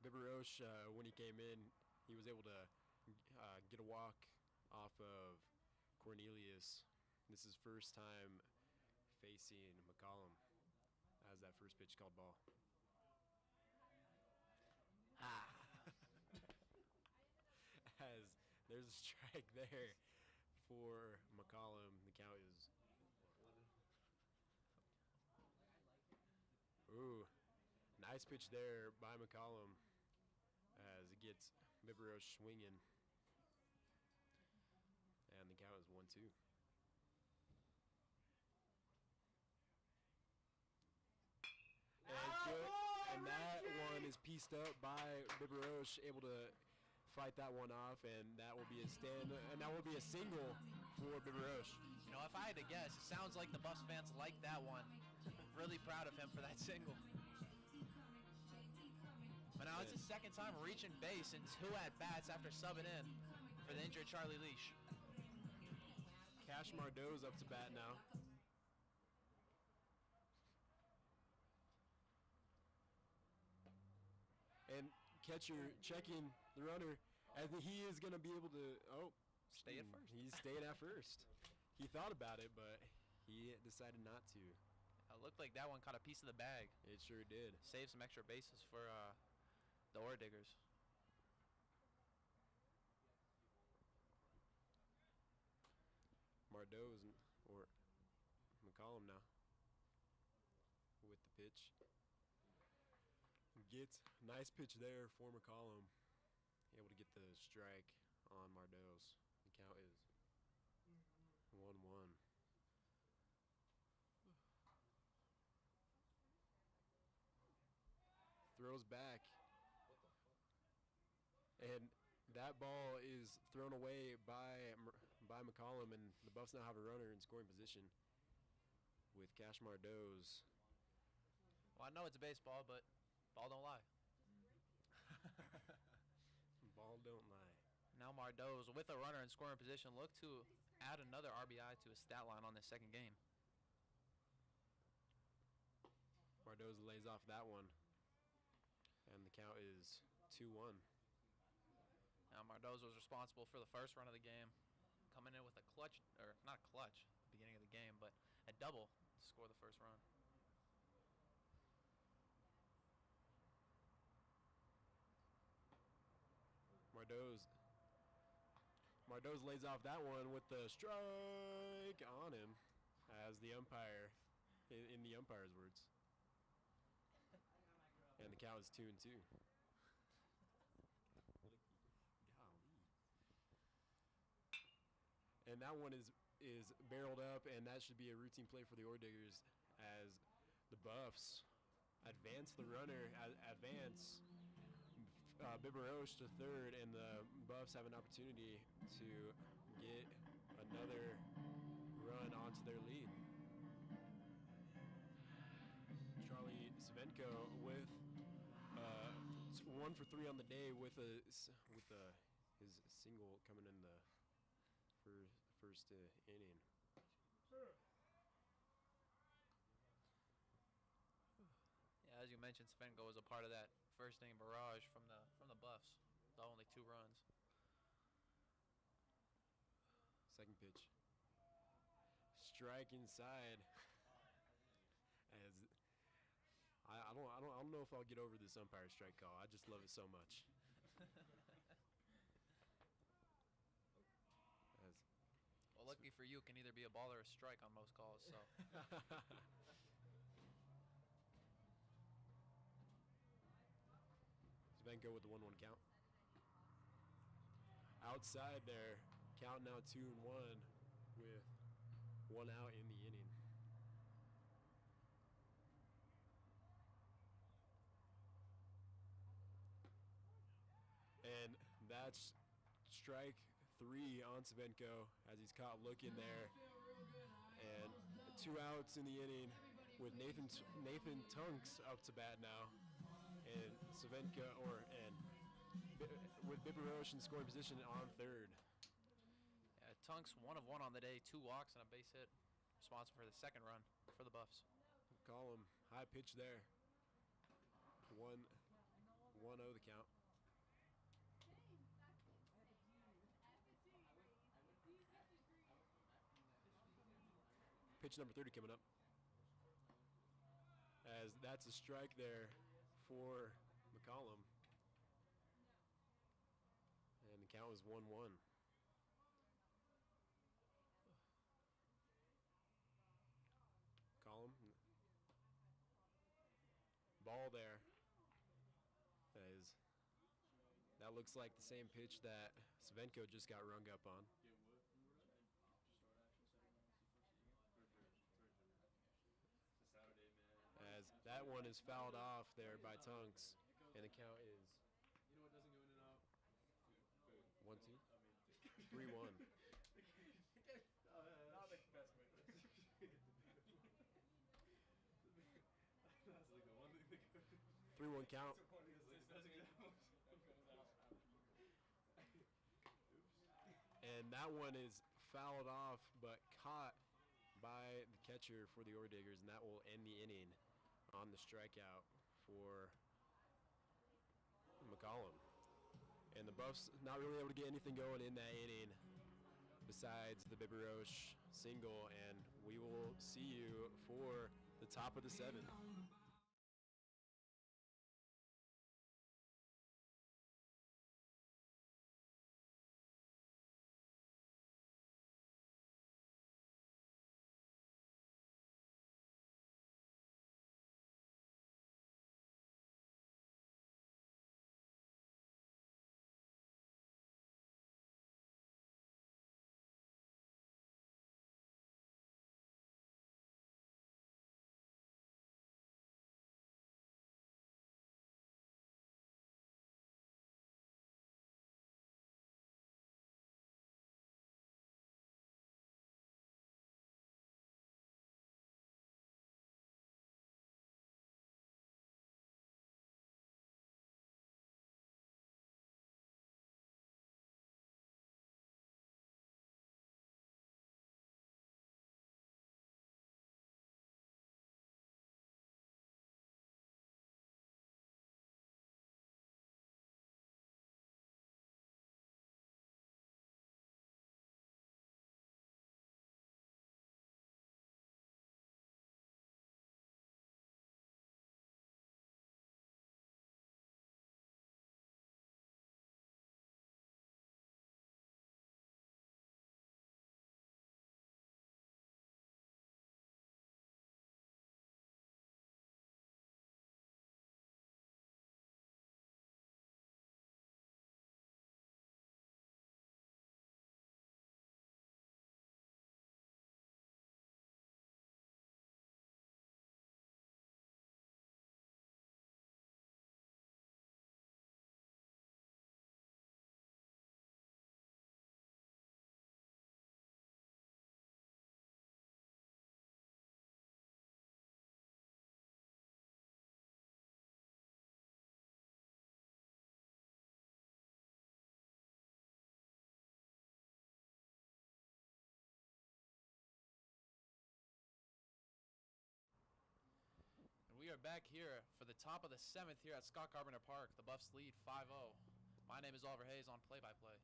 Biberoche, when he came in, he was able to get a walk off of Cornelius. This is first time facing McCollum as that first pitch called ball. As there's a strike there for McCollum. The count is. Ooh, nice pitch there by McCollum as it gets Biberoche swinging. And the count is 1-2. And that one is pieced up by Biberoche, able to fight that one off, and that will be a stand, and that will be a single for Biberoche. You know, if I had to guess, it sounds like the Buffs fans like that one. Really proud of him for that single. But now it's his second time reaching base in 2 at-bats after subbing in for the injured Charlie Leash. Cash Mardeau's up to bat now. And catcher checking the runner as he is going to be able to, Stay at first. He's staying at first. He thought about it, but he decided not to. It looked like that one caught a piece of the bag. It sure did. Saved some extra bases for the Orediggers. Mardeau's or McCollum now with the pitch. Gets nice pitch there for McCollum. Able to get the strike on Mardeau's. The count is 1-1. Throws back. And that ball is thrown away by McCollum, and the Buffs now have a runner in scoring position with Cash Mardeau's. Well, I know it's baseball, but ball don't lie. Ball don't lie. Now Mardeau's, with a runner in scoring position, look to add another RBI to his stat line on this second game. Mardeau's lays off that one, and the count is 2-1. Now Mardeau's was responsible for the first run of the game, coming in with a clutch, or not clutch at the beginning of the game, but a double to score the first run. Mardeau's lays off that one with the strike on him as the umpire, in the umpire's words. And the count is 2-2. And that one is barreled up, and that should be a routine play for the Orediggers as the Buffs advance the runner, advance Biberoche to third, and the Buffs have an opportunity to get another run onto their lead. Charlie Svenko with 1 for 3 on the day with his single coming in the first inning. Yeah, as you mentioned, Svenko was a part of that first inning barrage from the Buffs. The only 2 runs. Second pitch. Strike inside. As I don't know if I'll get over this umpire strike call. I just love it so much. Well, lucky for you, it can either be a ball or a strike on most calls. So. Svenko with the 1-1 count. Outside there, count now 2-1 with 1 out in the inning. And that's strike 3 on Svenko as he's caught looking there. And 2 outs in the inning with Nathan Tunks up to bat now. and Savenka with Biberosh in scoring position on third. Yeah, Tunks 1 of 1 on the day, 2 walks and a base hit, responsible for the second run for the Buffs. Call him high pitch there. 1-0 the count. Pitch number 30 coming up. As that's a strike there for McCollum. And the count is 1-1. McCollum. Ball there. That looks like the same pitch that Savenko just got rung up on. As that one is fouled off there by Tunks, and the count is You know what doesn't go in and out? 1-2, 3-1. Not the best way. That's like the one thing that goes. 3-1 count. And that one is fouled off, but caught by the catcher for the Orediggers, and that will end the inning on the strikeout for McCollum. And the Buffs not really able to get anything going in that inning besides the Biberosh single, and we will see you for the top of the 7th. We are back here for the top of the 7th here at Scott Carpenter Park. The Buffs lead 5-0. My name is Oliver Hayes on play-by-play.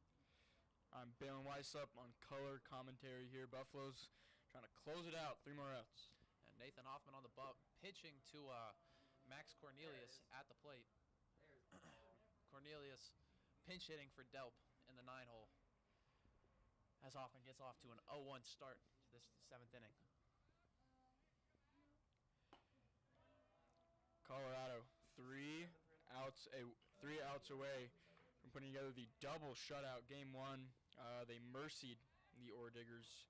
I'm Balin Weisup on color commentary here. Buffalo's trying to close it out. 3 more outs. And Nathan Hoffman on the pitching to Max Cornelius at the plate. Cornelius pinch hitting for Delp in the 9-hole as Hoffman gets off to an 0-1 start to this 7th inning. Colorado 3 outs away from putting together the double shutout. Game 1, they mercied the Orediggers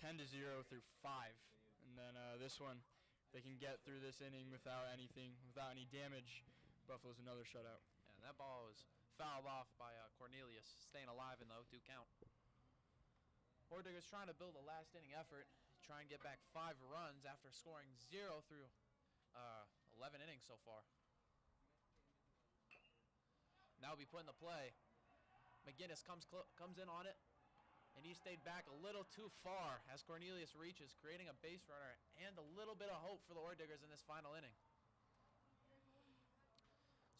10-0 through 5, and then this one, they can get through this inning without any damage. Buffalo's another shutout. And that ball was fouled off by Cornelius, staying alive in the 0-2 count. Orediggers trying to build a last inning effort, try and get back 5 runs after scoring 0 through 11 innings so far. Now be put in the play. McGinnis comes in on it, and he stayed back a little too far as Cornelius reaches, creating a base runner and a little bit of hope for the Orediggers in this final inning.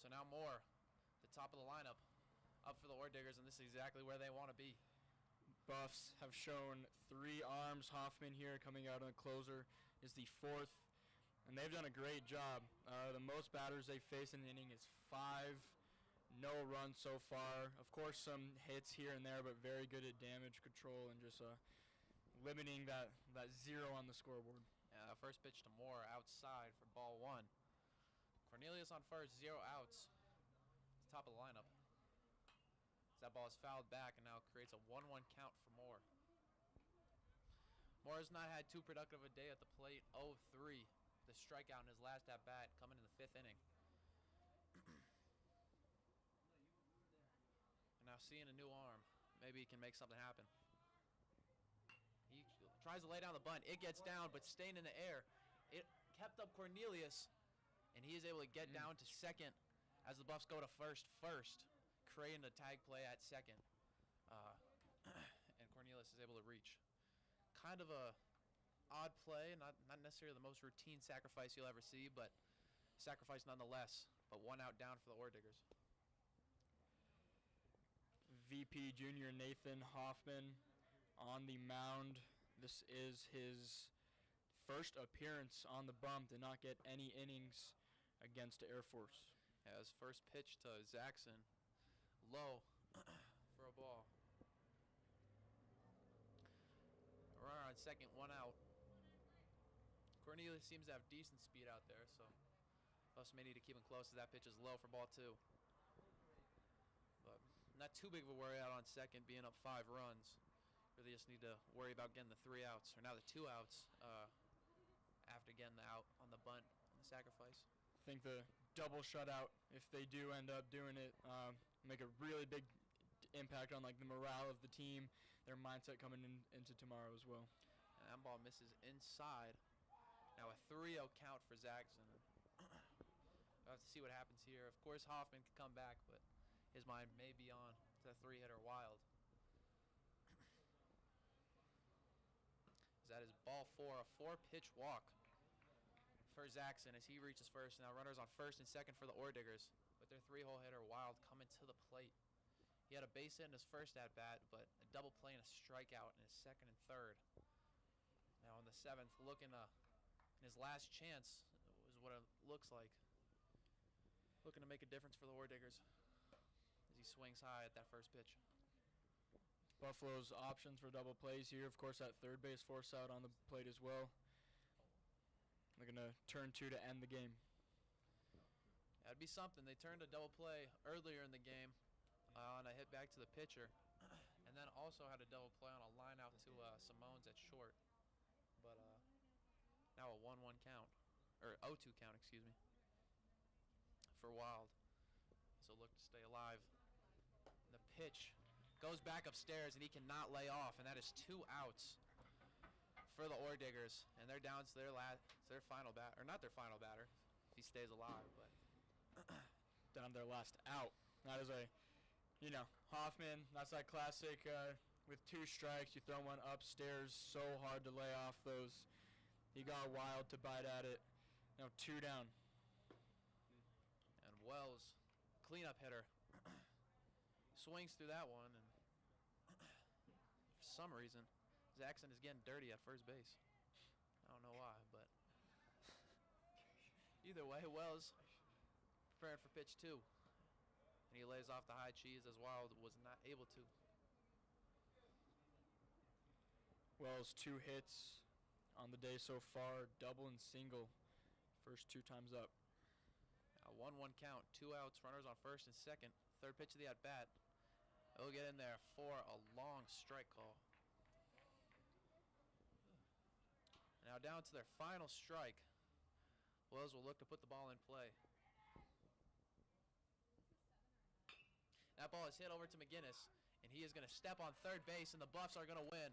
So now Moore, the top of the lineup, up for the Orediggers, and this is exactly where they want to be. Buffs have shown 3 arms. Hoffman here coming out on the closer is the 4th, and they've done a great job. The most batters they face in an inning is 5. No runs so far. Of course, some hits here and there, but very good at damage control and just limiting that 0 on the scoreboard. First pitch to Moore outside for ball 1. Cornelius on first, 0 outs. Top of the lineup. That ball is fouled back and now creates a 1-1 count for Moore. Moore has not had too productive a day at the plate. 0-3. The strikeout in his last at bat coming in the 5th inning. And now seeing a new arm, maybe he can make something happen. He tries to lay down the bunt. It gets down, but staying in the air. It kept up Cornelius, and he is able to get down to second as the Buffs go to first, creating a tag play at second. And Cornelius is able to reach. Kind of a odd play, not necessarily the most routine sacrifice you'll ever see, but sacrifice nonetheless. But 1 out down for the Orediggers. VP Junior Nathan Hoffman on the mound. This is his first appearance on the bump. Did not get any innings against Air Force. Yeah, his first pitch to Zaxxon, low for a ball. A runner on second, 1 out. Cornelius seems to have decent speed out there, so Buffs may need to keep him close as that pitch is low for ball 2. But not too big of a worry out on second, being up 5 runs. Really just need to worry about getting the 3 outs, or now the 2 outs after getting the out on the bunt on the sacrifice. I think the double shutout, if they do end up doing it, make a really big impact on like the morale of the team, their mindset coming into tomorrow as well. And that ball misses inside. Now a 3-0 count for Zaxxon. We'll have to see what happens here. Of course, Hoffman can come back, but his mind may be on to the 3-hitter Wild. That is ball 4, a 4-pitch walk for Zaxxon as he reaches first. Now runners on first and second for the Orediggers, with their 3-hole hitter Wild coming to the plate. He had a base hit in his first at bat, but a double play and a strikeout in his second and third. Now in the 7th, looking in his last chance is what it looks like. Looking to make a difference for the Orediggers as he swings high at that first pitch. Buffalo's options for double plays here. Of course, that third base force out on the plate as well. They're going to turn 2 to end the game. That'd be something. They turned a double play earlier in the game on a hit back to the pitcher, and then also had a double play on a line out to Simone's at short. But now a 1-1 count, or 0-2 count, excuse me, for Wild. So look to stay alive. The pitch goes back upstairs, and he cannot lay off, and that is 2 outs for the Orediggers, and they're down to their final bat, or not their final batter, if he stays alive, but down their last out. That is Hoffman, that's that classic, with 2 strikes, you throw one upstairs, so hard to lay off those. He got Wild to bite at it. 2 down. And Wells, cleanup hitter, swings through that one, and for some reason, Zaxxon is getting dirty at first base. I don't know why, but either way, Wells preparing for pitch 2. And he lays off the high cheese as Wild was not able to. Wells 2 hits on the day so far, double and single, first 2 times up. A 1-1 count, 2 outs, runners on first and second. Third pitch of the at bat. They'll get in there for a long strike call. Now down to their final strike. Wells will look to put the ball in play. That ball is hit over to McGinnis, and he is going to step on third base, and the Buffs are going to win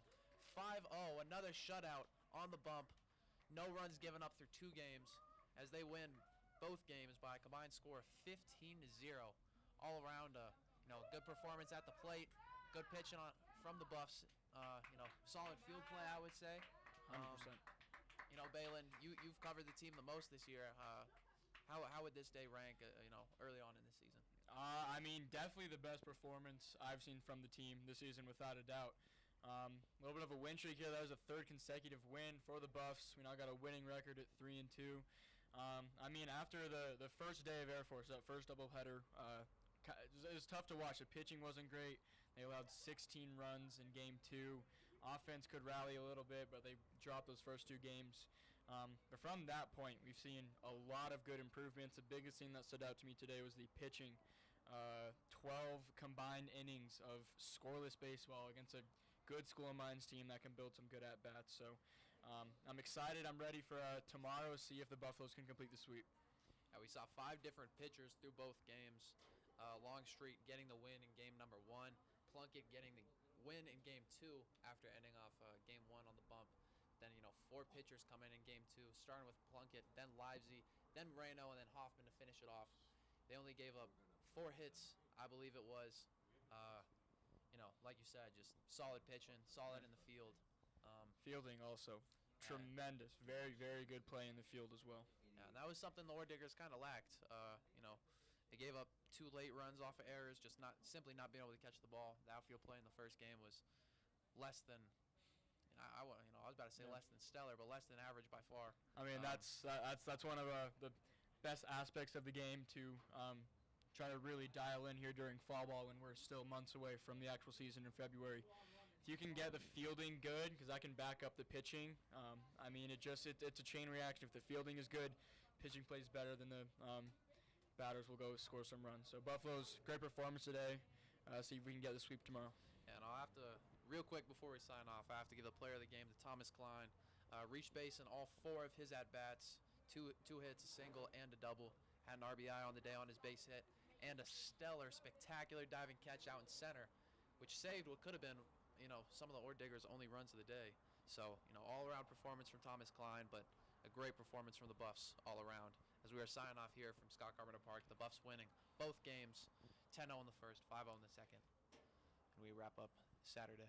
5-0. Another shutout on the bump. No runs given up through 2 games as they win both games by a combined score of 15-0 all around, good performance at the plate, good pitching from the Buffs. Solid field play, I would say. 100%. Balin, you've covered the team the most this year. How would this day rank, early on in the season? Definitely the best performance I've seen from the team this season, without a doubt. A little bit of a win streak here. That was a third consecutive win for the Buffs. We now got a winning record at 3-2. After the first day of Air Force, that first doubleheader, it was tough to watch. The pitching wasn't great. They allowed 16 runs in Game 2. Offense could rally a little bit, but they dropped those first 2 games. But from that point, we've seen a lot of good improvements. The biggest thing that stood out to me today was the pitching. 12 combined innings of scoreless baseball against a good School of Mines team that can build some good at-bats. So I'm excited. I'm ready for tomorrow to see if the Buffaloes can complete the sweep. We saw 5 different pitchers through both games. Longstreet getting the win in game number 1. Plunkett getting the win in game 2 after ending off game 1 on the bump. Then, 4 pitchers come in game 2, starting with Plunkett, then Livesey, then Reno, and then Hoffman to finish it off. They only gave up 4 hits, I believe it was. Like you said, just solid pitching, solid in the field. Fielding also. Tremendous. Very, very good play in the field as well. Yeah, and that was something the Orediggers kind of lacked. They gave up 2 late runs off of errors, just simply not being able to catch the ball. The outfield play in the first game was less than, I was about to say less than stellar, but less than average by far. That's one of the best aspects of the game to try to really dial in here during fall ball when we're still months away from the actual season in February. If you can get the fielding good, because I can back up the pitching, it's a chain reaction. If the fielding is good, pitching plays better, then the batters will go score some runs. So Buffalo's great performance today. See if we can get the sweep tomorrow. And I'll have to, real quick before we sign off, I have to give the player of the game to Thomas Klein. Reached base in all 4 of his at-bats, 2 hits, a single, and a double. Had an RBI on the day on his base hit, and a stellar, spectacular diving catch out in center, which saved what could have been, some of the Orediggers' only runs of the day. So, all-around performance from Thomas Klein, but a great performance from the Buffs all around. As we are signing off here from Scott Carpenter Park, the Buffs winning both games, 10-0 in the first, 5-0 in the second. And we wrap up Saturday.